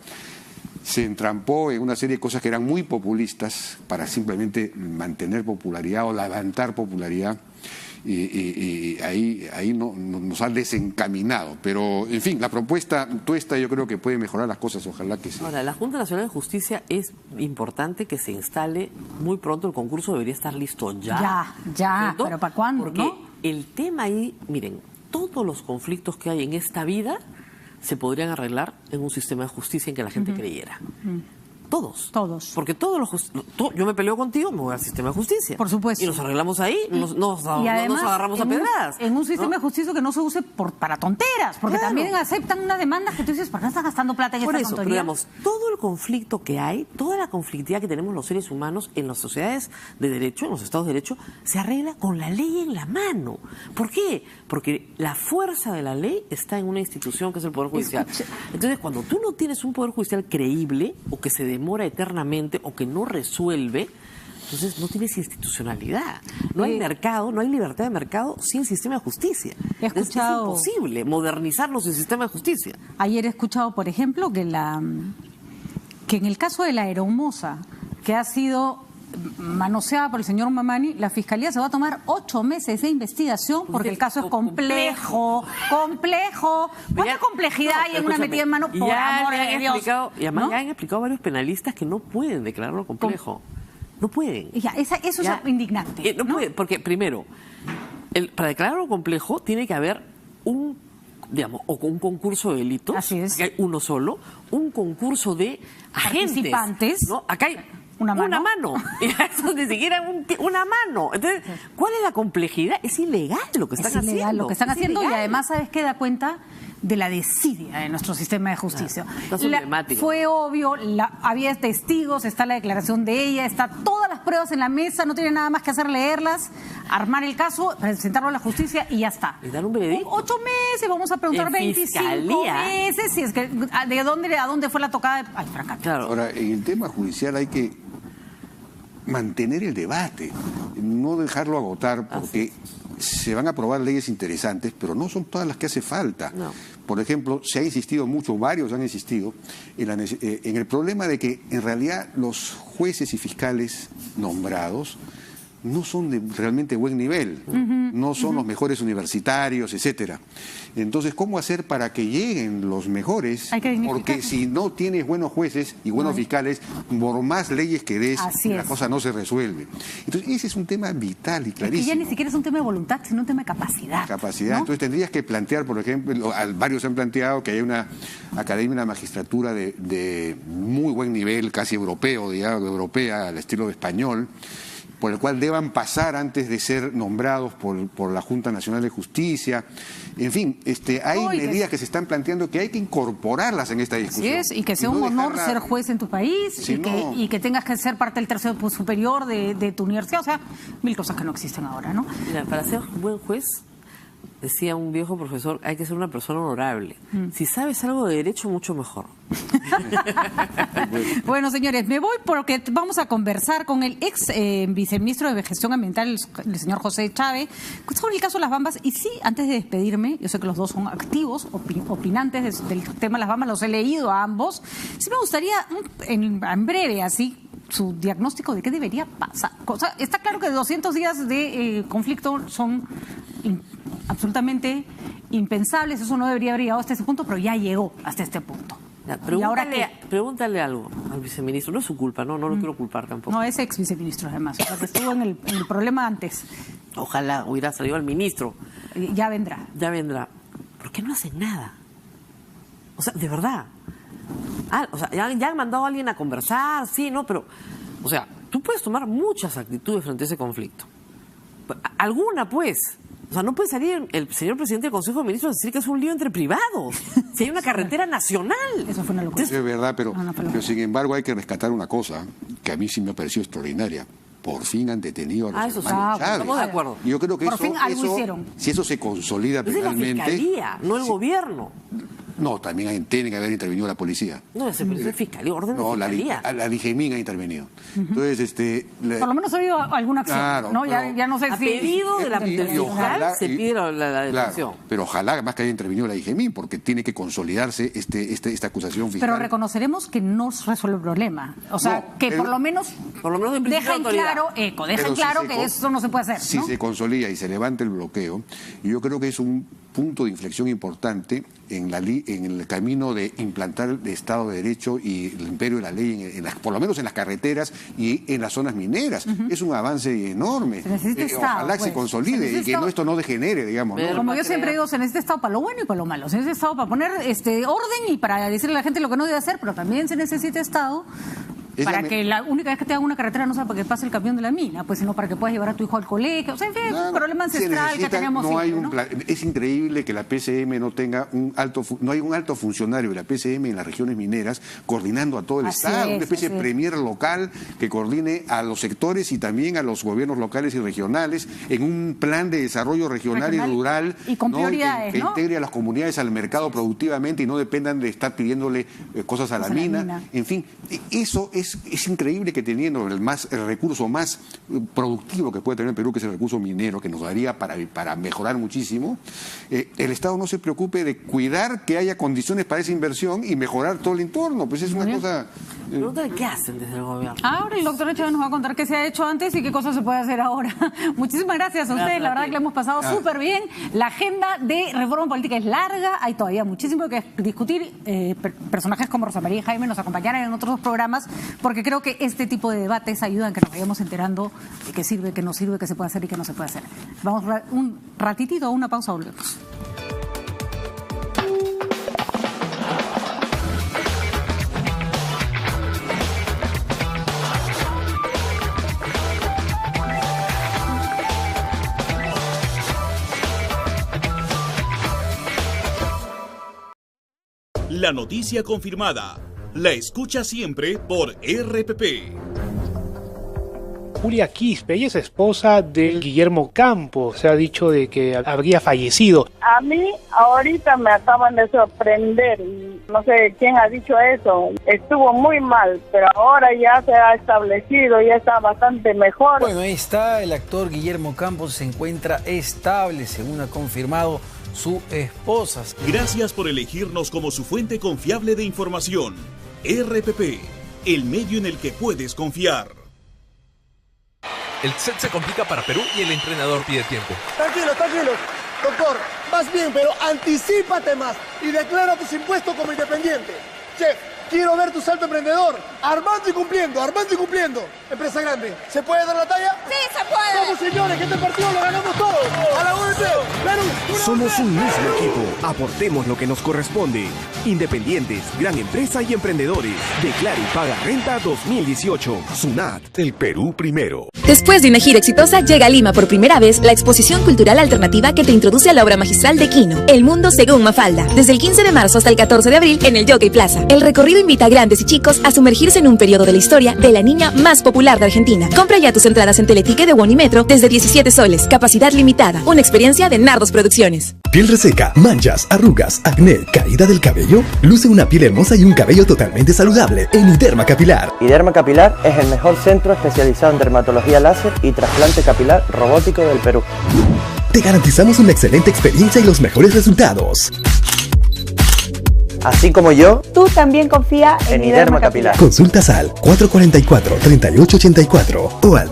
se entrampó en una serie de cosas que eran muy populistas para simplemente mantener popularidad o levantar popularidad, y ahí nos ha desencaminado. Pero, en fin, la propuesta tuesta yo creo que puede mejorar las cosas, ojalá que sí. Ahora, la Junta Nacional de Justicia es importante que se instale muy pronto, el concurso debería estar listo ya. Ya, ¿cierto? pero ¿para cuándo? Porque ¿no? el tema ahí, miren, todos los conflictos que hay en esta vida se podrían arreglar en un sistema de justicia en que la gente creyera. Todos. Todos. Porque yo me peleo contigo, me voy al sistema de justicia. Por supuesto. Y nos arreglamos ahí, no nos agarramos a pedradas. En un sistema de justicia que no se use para tonteras, porque Claro. también aceptan unas demandas que tú dices, ¿para qué estás gastando plata en Por esta eso, pero tontería? digamos, todo el conflicto que hay, toda la conflictividad que tenemos los seres humanos en las sociedades de derecho, en los estados de derecho, se arregla con la ley en la mano. ¿Por qué? Porque la fuerza de la ley está en una institución que es el Poder Judicial. Entonces, cuando tú no tienes un Poder Judicial creíble, o que se demora eternamente, o que no resuelve, entonces no tienes institucionalidad. No hay mercado, no hay libertad de mercado sin sistema de justicia. He escuchado- Es imposible modernizarnos sin sistema de justicia. Ayer he escuchado, por ejemplo, que en el caso de la Aeromosa, que ha sido manoseada por el señor Mamani, la Fiscalía se va a tomar 8 meses de investigación porque el caso es complejo. ¿Cuánta complejidad hay en una metida en mano, por amor de Dios? Y además ¿no? ya han explicado varios penalistas que no pueden declararlo complejo. No pueden. Ya, eso Ya. es indignante. No puede, porque primero, para declararlo complejo tiene que haber un concurso de delitos. Así es. Aquí hay uno solo, un concurso de agentes. Participantes. ¿no? Acá hay Una mano. Y eso ni siquiera una mano. Entonces, ¿cuál es la complejidad? Es ilegal lo que están Es ilegal haciendo. lo que están Es haciendo, y ilegal. además, ¿sabes qué? Da cuenta de la desidia de nuestro sistema de justicia. Está emblemático. Fue obvio, había testigos, está la declaración de ella, está todas las pruebas en la mesa, no tiene nada más que hacer leerlas, armar el caso, presentarlo a la justicia y ya está. Y dar un veredicto. 8 meses, vamos a preguntar En 25 fiscalía. meses, si es que ¿de dónde fue la tocada? Ay, francamente. Claro. Ahora, en el tema judicial hay que mantener el debate, no dejarlo agotar, porque se van a aprobar leyes interesantes, pero no son todas las que hace falta. No. Por ejemplo, se ha insistido mucho, varios han insistido, en el problema de que en realidad los jueces y fiscales nombrados no son de realmente buen nivel, no son los mejores universitarios, etcétera. Entonces, ¿cómo hacer para que lleguen los mejores? Hay que dignificar. Porque si no tienes buenos jueces y buenos fiscales, por más leyes que des, Así la es. cosa no se resuelve. Entonces, ese es un tema vital y Es que clarísimo. ya ni siquiera es un tema de voluntad, sino un tema de capacidad. Capacidad. ¿no? Entonces tendrías que plantear, por ejemplo, varios han planteado que hay una academia, una magistratura de muy buen nivel, casi europeo, digamos, europea, al estilo español, por el cual deban pasar antes de ser nombrados por la Junta Nacional de Justicia. En fin, hay No, y que- medidas que se están planteando que hay que incorporarlas en esta Así discusión. es, y que sea no un honor dejarla- ser juez en tu país, Si y, no- y que tengas que ser parte del tercer superior de tu universidad, o sea, mil cosas que no existen ahora, ¿no? Mira, para ser un buen juez, decía un viejo profesor, hay que ser una persona honorable. Si sabes algo de derecho, mucho mejor. Bueno, señores, me voy porque vamos a conversar con el ex viceministro de Gestión Ambiental, el señor José Chávez, sobre el caso de Las Bambas. Y sí, antes de despedirme, yo sé que los dos son activos, opinantes del tema de Las Bambas, los he leído a ambos. Sí me gustaría, en breve, así, su diagnóstico de qué debería pasar. O sea, está claro que 200 días de conflicto son absolutamente impensables, eso no debería haber llegado hasta este punto, pero ya llegó hasta este punto. Ya, ¿Y ahora qué? pregúntale algo al viceministro. No es su culpa, no lo quiero culpar tampoco. No, es ex viceministro además, o sea, que estuvo en el problema antes. Ojalá hubiera salido al ministro. Ya vendrá. Ya vendrá. ¿Por qué no hacen nada? O sea, de verdad. O sea, ya han mandado a alguien a conversar, sí, ¿no? Pero, o sea, tú puedes tomar muchas actitudes frente a ese conflicto. Alguna, pues. O sea, no puede salir el señor presidente del Consejo de Ministros a decir que es un lío entre privados. Si hay una carretera nacional. Eso fue una locura. Es verdad, pero No, no, pero- sin embargo hay que rescatar una cosa que a mí sí me ha parecido extraordinaria. por fin han detenido a los Eso sí, hermanos Chávez. estamos de acuerdo. Yo creo que Por fin algo hicieron. si eso se consolida Esa es la penalmente... fiscalía, no el gobierno. No, también tiene que haber intervenido la policía. No, es fiscalía, orden de No, fiscalía. la DIGEMIN ha intervenido. Entonces, Por lo menos ha habido alguna acción, Claro, ¿no? pero- Ya no sé A si... pedido de la y fiscal ojalá- se pide la detención. Claro, pero ojalá más que haya intervenido la DIGEMIN, porque tiene que consolidarse esta acusación fiscal. Pero reconoceremos que no resuelve el problema. O sea, No, que pero- por lo menos en principio deja en autoridad. claro, Pero deja en si claro se que con- eso no se puede hacer, Si ¿no? se consolida y se levanta el bloqueo, yo creo que es un punto de inflexión importante en el camino de implantar el Estado de Derecho y el imperio de la ley, por lo menos en las carreteras y en las zonas mineras. Es un avance enorme. Se necesita Estado, Ojalá que pues. se consolide Se necesita y que Estado. esto no degenere, digamos. ¿no? Pero- Como yo para siempre crear. digo, se necesita Estado para lo bueno y para lo malo. Se necesita Estado para poner orden y para decirle a la gente lo que no debe hacer, pero también se necesita Estado Es para la que la única vez que te hagan una carretera no sea para que pase el camión de la mina, pues sino para que puedas llevar a tu hijo al colegio. O sea, en fin, es un problema Se ancestral que necesita- tenemos no hay siempre, un ¿no? plan- Es increíble que la PCM no tenga no hay un alto funcionario de la PCM en las regiones mineras coordinando a todo el Así Estado, es, una especie así de es. premier local que coordine a los sectores y también a los gobiernos locales y regionales en un plan de desarrollo regional y rural y con ¿no? prioridades, que ¿no? integre a las comunidades al mercado productivamente y no dependan de estar pidiéndole cosas a la mina. En fin, eso es increíble que teniendo el recurso más productivo que puede tener el Perú, que es el recurso minero, que nos daría para mejorar muchísimo, el Estado no se preocupe de cuidar que haya condiciones para esa inversión y mejorar todo el entorno. Pues es una cosa... Pregúntale qué hacen desde el gobierno. Ahora el doctor Chávez nos va a contar qué se ha hecho antes y qué cosas se puede hacer ahora. Muchísimas gracias a ustedes, Gracias la a verdad ti. que le hemos pasado súper bien. La agenda de reforma política es larga, hay todavía muchísimo que discutir. Personajes como Rosa María y Jaime nos acompañarán en otros programas porque creo que este tipo de debates ayudan a que nos vayamos enterando de qué sirve, qué no sirve, qué se puede hacer y qué no se puede hacer. Vamos un ratitito a una pausa, volvemos. La noticia confirmada. La escucha siempre por RPP. Julia Quispe, ella es esposa de Guillermo Campos, se ha dicho de que habría fallecido. A mí ahorita me acaban de sorprender, no sé quién ha dicho eso, estuvo muy mal, pero ahora ya se ha establecido, ya está bastante mejor. Bueno, ahí está, el actor Guillermo Campos se encuentra estable, según ha confirmado su esposa. Gracias por elegirnos como su fuente confiable de información. RPP, el medio en el que puedes confiar. El set se complica para Perú y el entrenador pide tiempo. Tranquilo. Doctor, vas bien, pero anticípate más y declara tus impuestos como independiente. Chef, quiero ver tu salto emprendedor. Armando y cumpliendo. Empresa grande. ¿Se puede dar la talla? ¡Sí, se puede! Vamos, señores, que este partido lo ganamos todos. A la UNP, Perú. Somos un mismo equipo. Aportemos lo que nos corresponde. Independientes, gran empresa y emprendedores. Declara y paga renta 2018. SUNAT, el Perú primero. Después de una gira exitosa, llega a Lima por primera vez la exposición cultural alternativa que te introduce a la obra magistral de Quino, El Mundo Según Mafalda. Desde el 15 de marzo hasta el 14 de abril en el Jockey Plaza. El recorrido invita a grandes y chicos a sumergirse en un periodo de la historia de la niña más popular de Argentina. Compra ya tus entradas en Teletique de Bonimetro desde 17 soles. Capacidad limitada. Una experiencia de Nardos Producciones. Piel reseca, manchas, arrugas, acné, caída del cabello. Luce una piel hermosa y un cabello totalmente saludable en Iderma Capilar. Iderma Capilar es el mejor centro especializado en dermatología láser y trasplante capilar robótico del Perú. Te garantizamos una excelente experiencia y los mejores resultados. Así como yo, Tú también confía en Iderma Capilar. Consultas al 444-3884 o al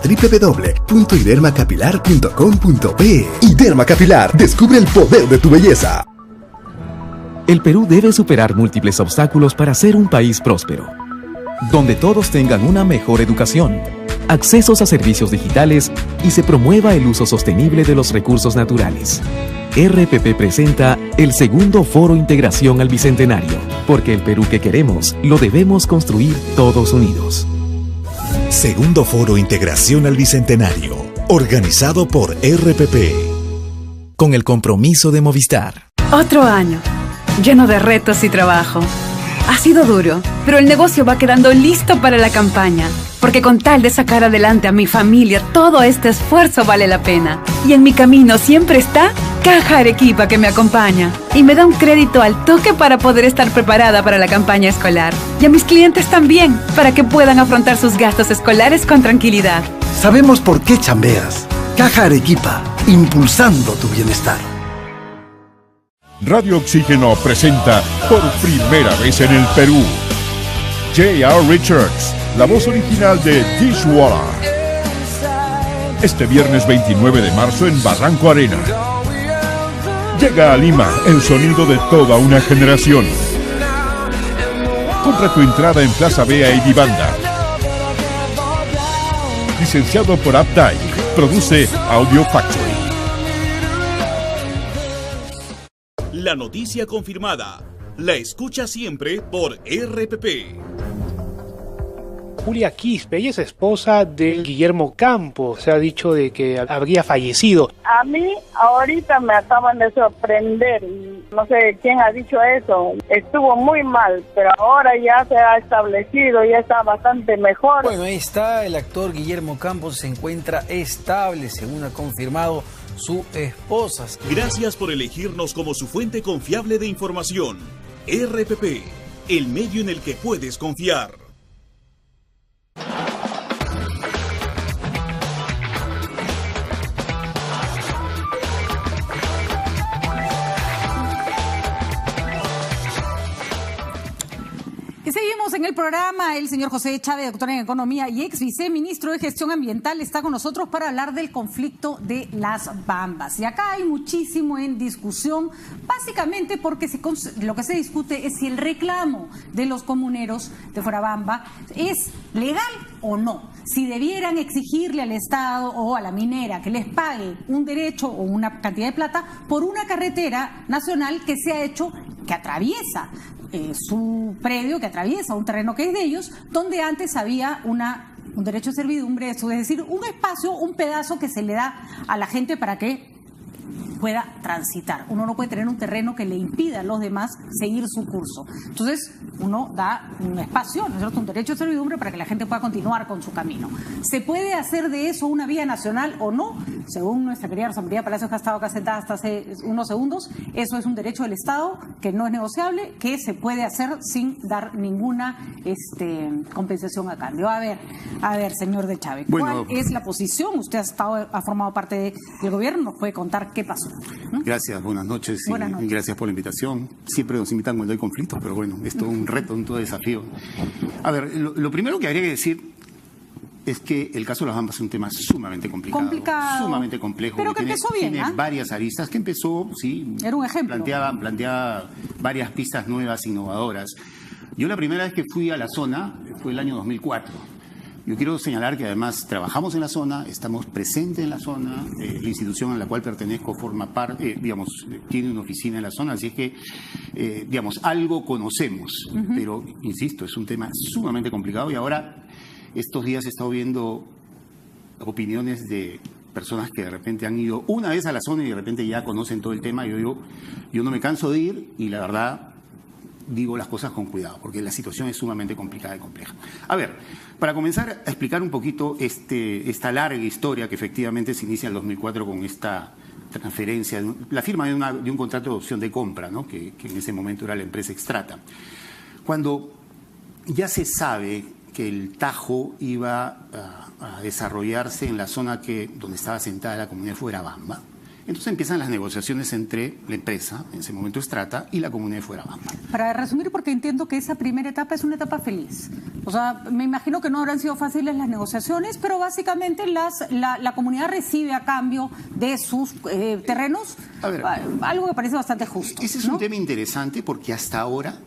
www.idermacapilar.com.pe. Iderma Capilar, descubre el poder de tu belleza. El Perú debe superar múltiples obstáculos para ser un país próspero, donde todos tengan una mejor educación, accesos a servicios digitales y se promueva el uso sostenible de los recursos naturales. RPP presenta el segundo Foro Integración al Bicentenario, porque el Perú que queremos lo debemos construir todos unidos. Segundo Foro Integración al Bicentenario, organizado por RPP, con el compromiso de Movistar. Otro año, lleno de retos y trabajo. Ha sido duro, pero el negocio va quedando listo para la campaña. porque con tal de sacar adelante a mi familia, todo este esfuerzo vale la pena. Y en mi camino siempre está Caja Arequipa, que me acompaña y me da un crédito al toque para poder estar preparada para la campaña escolar. Y a mis clientes también, para que puedan afrontar sus gastos escolares con tranquilidad. Sabemos por qué chambeas. Caja Arequipa, impulsando tu bienestar. Radio Oxígeno presenta por primera vez en el Perú J.R. Richards, la voz original de Dishwater. Este viernes 29 de marzo en Barranco Arena. Llega a Lima el sonido de toda una generación. Compra tu entrada en Plaza Bea y Vivanda. Licenciado por Updike. Produce Audio Factory. La noticia confirmada. La escucha siempre por RPP. Julia Quispe, ella es esposa de Guillermo Campos. Se ha dicho de que habría fallecido. A mí ahorita me acaban de sorprender y no sé quién ha dicho eso. Estuvo muy mal, pero ahora ya se ha establecido, ya está bastante mejor. Bueno, ahí está, el actor Guillermo Campos se encuentra estable, según ha confirmado su esposa. Gracias por elegirnos como su fuente confiable de información. RPP, el medio en el que puedes confiar. Y seguimos en el programa. El señor José Chávez, doctor en Economía y ex viceministro de Gestión Ambiental, está con nosotros para hablar del conflicto de las Bambas. Y acá hay muchísimo en discusión, básicamente porque lo que se discute es si el reclamo de los comuneros de Fuerabamba es legal o no. Si debieran exigirle al Estado o a la minera que les pague un derecho o una cantidad de plata por una carretera nacional que se ha hecho, que atraviesa su predio, que atraviesa un terreno que es de ellos, donde antes había un derecho de servidumbre, eso es decir, un espacio, un pedazo que se le da a la gente para que pueda transitar. Uno no puede tener un terreno que le impida a los demás seguir su curso. Entonces, uno da un espacio, ¿no es cierto?, un derecho de servidumbre para que la gente pueda continuar con su camino. ¿Se puede hacer de eso una vía nacional o no? Según nuestra querida Rosa María Palacios, que ha estado acá sentada hasta hace unos segundos, eso es un derecho del Estado que no es negociable, que se puede hacer sin dar ninguna compensación a cambio. A ver, señor de Chávez, ¿cuál es la posición? Usted ha formado parte del gobierno, nos puede contar qué pasó. Gracias, buenas noches. Buenas noches. Y gracias por la invitación. Siempre nos invitan cuando hay conflictos, pero bueno, es todo un reto, un todo desafío. A ver, lo primero que habría que decir es que el caso de las Bambas es un tema sumamente complicado. Sumamente complejo. Pero que empezó bien, tiene varias aristas, que empezó, sí. Era un ejemplo. Planteaba varias pistas nuevas, innovadoras. Yo la primera vez que fui a la zona fue el año 2004. Yo quiero señalar que además trabajamos en la zona, estamos presentes en la zona, la institución a la cual pertenezco forma parte, tiene una oficina en la zona, así es que, algo conocemos. Pero, insisto, es un tema sumamente complicado y ahora, estos días he estado viendo opiniones de personas que de repente han ido una vez a la zona y de repente ya conocen todo el tema. Yo no me canso de ir y la verdad digo las cosas con cuidado, porque la situación es sumamente complicada y compleja. A ver, para comenzar a explicar un poquito esta larga historia que efectivamente se inicia en el 2004 con esta transferencia, la firma de un contrato de opción de compra, ¿no?, que en ese momento era la empresa Extrata. Cuando ya se sabe que el Tajo iba a desarrollarse en la zona donde estaba asentada la comunidad de Fuerabamba, entonces empiezan las negociaciones entre la empresa, en ese momento Extrata, y la comunidad de Fuerabamba. Para resumir, porque entiendo que esa primera etapa es una etapa feliz. O sea, me imagino que no habrán sido fáciles las negociaciones, pero básicamente la comunidad recibe a cambio de sus terrenos algo que parece bastante justo. Ese es un tema interesante porque hasta ahora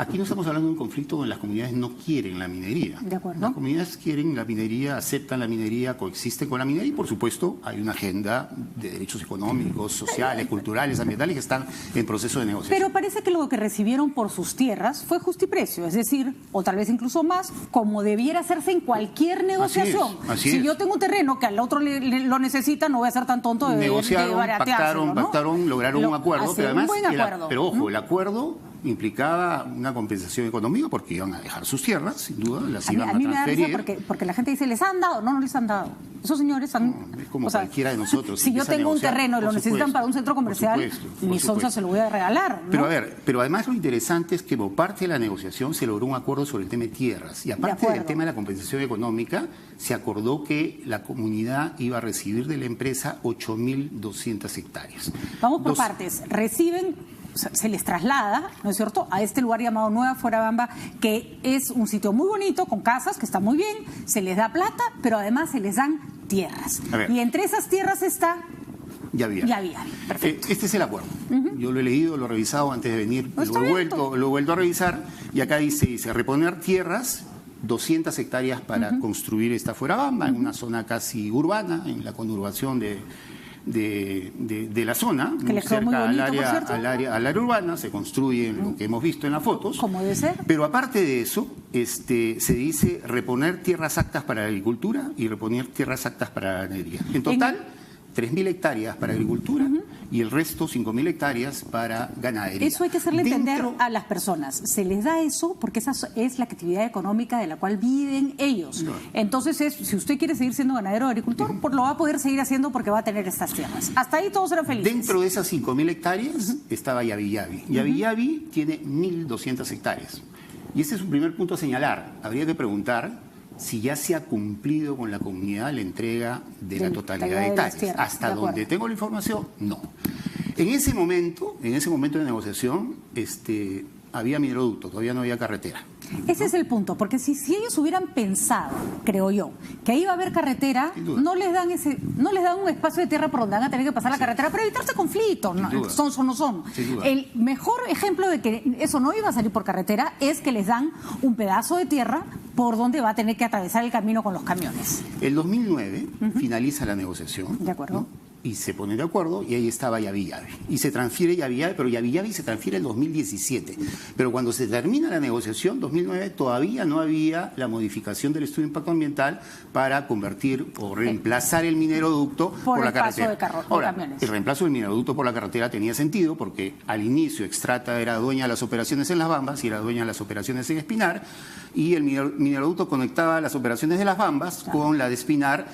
aquí no estamos hablando de un conflicto donde las comunidades no quieren la minería. De acuerdo. Las comunidades quieren la minería, aceptan la minería, coexisten con la minería y, por supuesto, hay una agenda de derechos económicos, sociales, culturales, ambientales que están en proceso de negociación. Pero parece que lo que recibieron por sus tierras fue justiprecio, es decir, o tal vez incluso más, como debiera hacerse en cualquier negociación. Así si es. yo tengo un terreno que al otro lo necesita, no voy a ser tan tonto de negociaron, barateárselo, ¿no? pactaron, lograron un acuerdo, pero además, un buen acuerdo. pero ojo, el acuerdo implicaba una compensación económica porque iban a dejar sus tierras, sin duda, las iban a mí me da transferir. risa porque la gente dice, ¿les han dado? No les han dado. Esos señores han... Es como cualquiera de nosotros. Si yo tengo un terreno y lo necesitan para un centro comercial, mi sonza se lo voy a regalar, ¿no? Pero a ver, pero además lo interesante es que por parte de la negociación se logró un acuerdo sobre el tema de tierras. Y aparte del tema de la compensación económica, se acordó que la comunidad iba a recibir de la empresa 8.200 hectáreas. Vamos por partes. Reciben, se les traslada, ¿no es cierto?, a este lugar llamado Nueva Fuerabamba, que es un sitio muy bonito, con casas, que está muy bien, se les da plata, pero además se les dan tierras. Y entre esas tierras está... Yaviavi. Perfecto. Este es el acuerdo. Yo lo he leído, lo he revisado antes de venir, lo he vuelto a revisar, y acá dice reponer tierras, 200 hectáreas para construir esta Fuerabamba, en una zona casi urbana, en la conurbación de la zona, muy cerca al área urbana, se construye lo que hemos visto en las fotos. Como debe ser. Pero aparte de eso, se dice reponer tierras aptas para la agricultura y reponer tierras aptas para la ganadería. En total, 3.000 hectáreas para agricultura y el resto 5.000 hectáreas para ganadería. Eso hay que hacerle entender a las personas. Se les da eso porque esa es la actividad económica de la cual viven ellos. Entonces, si usted quiere seguir siendo ganadero o agricultor, pues lo va a poder seguir haciendo porque va a tener estas tierras. Hasta ahí todos serán felices. Dentro de esas 5.000 hectáreas estaba Yaviavi. Yaviavi tiene 1.200 hectáreas. Y este es un primer punto a señalar. Habría que preguntar si ya se ha cumplido con la comunidad la entrega de la totalidad de hectáreas. Hasta donde tengo la información, no. En ese momento de negociación, había mineroducto, todavía no había carretera. Ese es el punto, porque si ellos hubieran pensado, creo yo, que ahí iba a haber carretera, no les dan un espacio de tierra por donde van a tener que pasar la carretera para evitarse conflictos. Son o no son. El mejor ejemplo de que eso no iba a salir por carretera es que les dan un pedazo de tierra por donde va a tener que atravesar el camino con los camiones. El 2009 finaliza la negociación. De acuerdo. Y se pone de acuerdo y ahí estaba Yaviavi. Y se transfiere Yaviavi, pero Yaviavi se transfiere en 2017. Pero cuando se termina la negociación, 2009, todavía no había la modificación del estudio de impacto ambiental para convertir o reemplazar el mineroducto por la carretera. Ahora, el reemplazo del mineroducto por la carretera tenía sentido porque al inicio Extrata era dueña de las operaciones en Las Bambas y era dueña de las operaciones en Espinar, y el mineroducto conectaba las operaciones de Las Bambas con la de Espinar,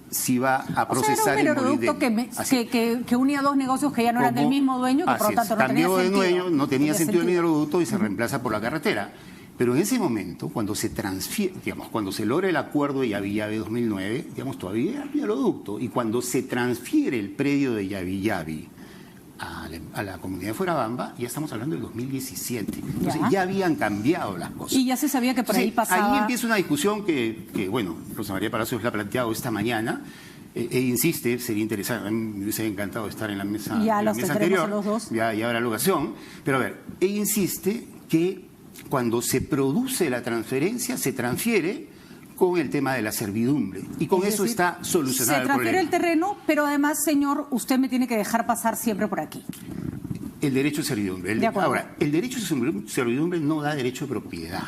si iba a procesar el molibdeno. Que unía dos negocios que ya no eran del mismo dueño, que por lo tanto no tenía sentido. Cambió de dueño, no tenía sentido el mineroducto y se reemplaza por la carretera. Pero en ese momento, cuando se transfiere, cuando se logra el acuerdo de Yaviavi 2009, todavía era mineroducto. Y cuando se transfiere el predio de Yaviavi a la comunidad de Fuerabamba, ya estamos hablando del 2017. Entonces ya habían cambiado las cosas. Y ya se sabía que por ahí pasaba... Ahí empieza una discusión que Rosa María Palacios la ha planteado esta mañana. Insiste, sería interesante, a mí me hubiese encantado estar en la mesa, anterior, los dos. ya habrá la ocasión. Pero a ver, insiste que cuando se produce la transferencia, se transfiere con el tema de la servidumbre. Y con eso está solucionado el problema. Se transfiere el terreno, pero además, señor, usted me tiene que dejar pasar siempre por aquí. El derecho de servidumbre. Ahora, el derecho de servidumbre no da derecho de propiedad.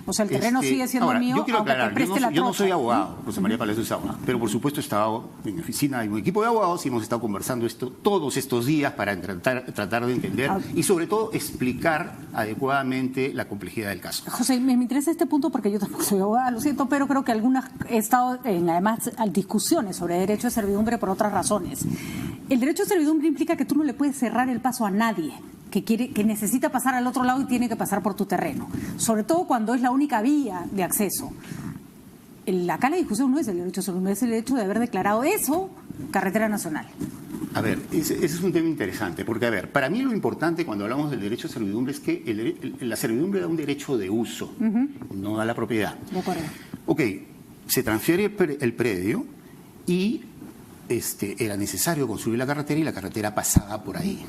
O sea, el terreno sigue siendo mío, yo quiero aclarar, yo no soy abogado, ¿no? Rosa María Palacios es abogada, pero por supuesto he estado en mi oficina, hay un equipo de abogados y hemos estado conversando todos estos días para tratar de entender y sobre todo explicar adecuadamente la complejidad del caso. José, me interesa este punto porque yo tampoco soy abogada, lo siento, pero creo que he estado en además discusiones sobre derecho de servidumbre por otras razones. El derecho de servidumbre implica que tú no le puedes cerrar el paso a nadie que necesita pasar al otro lado y tiene que pasar por tu terreno, sobre todo cuando es la única vía de acceso. Acá la discusión no es el derecho de servidumbre, es el hecho de haber declarado eso carretera nacional. A ver, ese es un tema interesante, porque a ver, para mí lo importante cuando hablamos del derecho de servidumbre es que la servidumbre da un derecho de uso, no da la propiedad. De acuerdo. Ok, se transfiere el predio y era necesario construir la carretera y la carretera pasaba por ahí.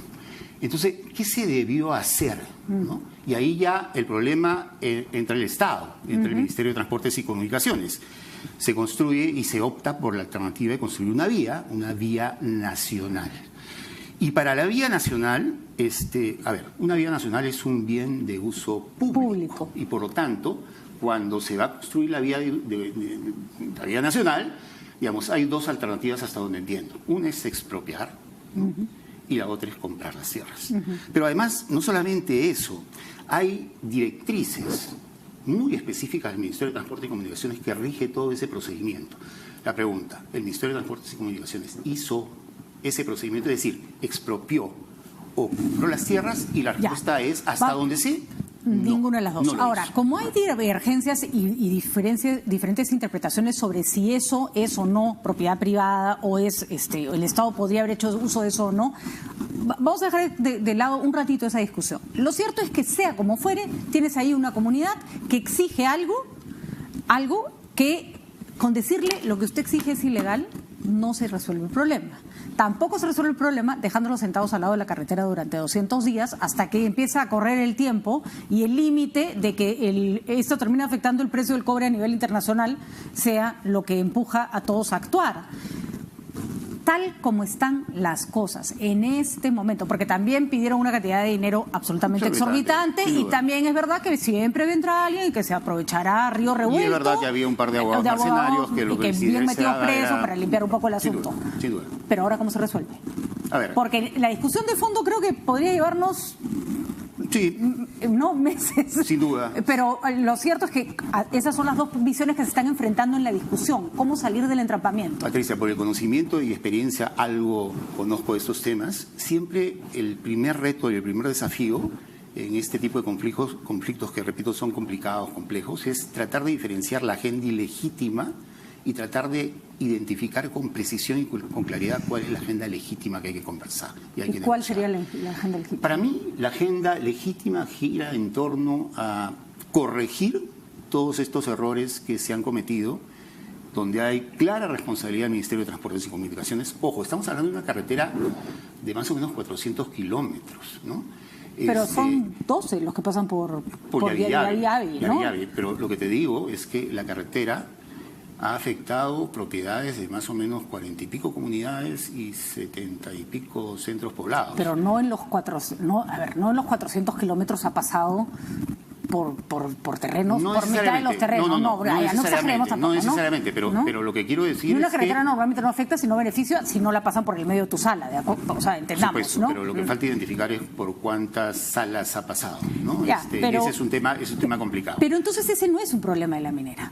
Entonces, ¿qué se debió hacer? ¿No? Y ahí ya el problema entra el Estado, entra el Ministerio de Transportes y Comunicaciones. Se construye y se opta por la alternativa de construir una vía nacional. Y para la vía nacional, una vía nacional es un bien de uso público. Y por lo tanto, cuando se va a construir la vía nacional, hay dos alternativas hasta donde entiendo. Una es expropiar, ¿no? y la otra es comprar las tierras. Pero además, no solamente eso, hay directrices muy específicas del Ministerio de Transporte y Comunicaciones que rige todo ese procedimiento. La pregunta, ¿el Ministerio de Transporte y Comunicaciones hizo ese procedimiento, es decir, expropió o compró las tierras? Y la respuesta es, ¿hasta donde sí? Ninguna de las dos. Ahora, como hay divergencias y diferentes interpretaciones sobre si eso es o no propiedad privada o es el Estado podría haber hecho uso de eso o no, vamos a dejar de lado un ratito esa discusión. Lo cierto es que sea como fuere, tienes ahí una comunidad que exige algo que con decirle lo que usted exige es ilegal, no se resuelve el problema. Tampoco se resuelve el problema dejándolos sentados al lado de la carretera durante 200 días hasta que empieza a correr el tiempo y el límite de que esto termina afectando el precio del cobre a nivel internacional sea lo que empuja a todos a actuar. Tal como están las cosas en este momento, porque también pidieron una cantidad de dinero absolutamente exorbitante y también es verdad que siempre vendrá alguien y que se aprovechará a río revuelto. Y es verdad que había un par de abogados mercenarios que lo que bien metidos presos para limpiar un poco el asunto. Sin duda. Pero ahora, ¿cómo se resuelve? A ver. Porque la discusión de fondo creo que podría llevarnos... Sí. No meses. Sin duda. Pero lo cierto es que esas son las dos visiones que se están enfrentando en la discusión. ¿Cómo salir del entrampamiento? Patricia, por el conocimiento y experiencia, algo conozco de estos temas. Siempre el primer reto y el primer desafío en este tipo de conflictos que, repito, son complicados, complejos, es tratar de diferenciar la agenda ilegítima y tratar de identificar con precisión y con claridad cuál es la agenda legítima que hay que conversar. ¿Y cuál sería la agenda legítima? Para mí, la agenda legítima gira en torno a corregir todos estos errores que se han cometido, donde hay clara responsabilidad del Ministerio de Transportes y Comunicaciones. Ojo, estamos hablando de una carretera de más o menos 400 kilómetros, ¿no? Pero son 12 los que pasan por Yariabi, ¿no? Pero lo que te digo es que la carretera ha afectado propiedades de más o menos 40 y pico comunidades y 70 y pico centros poblados. Pero no en los 400 kilómetros ha pasado por terrenos, por mitad de los terrenos. No exageremos tampoco, no necesariamente, pero lo que quiero decir es que... Una carretera normalmente no afecta, sino beneficia si no la pasan por el medio de tu sala, ¿de acuerdo? O sea, entendamos, supuesto, ¿no? Pero lo que falta identificar es por cuántas salas ha pasado, ¿no? Ya, ese es un tema complicado. Pero entonces ese no es un problema de la minera.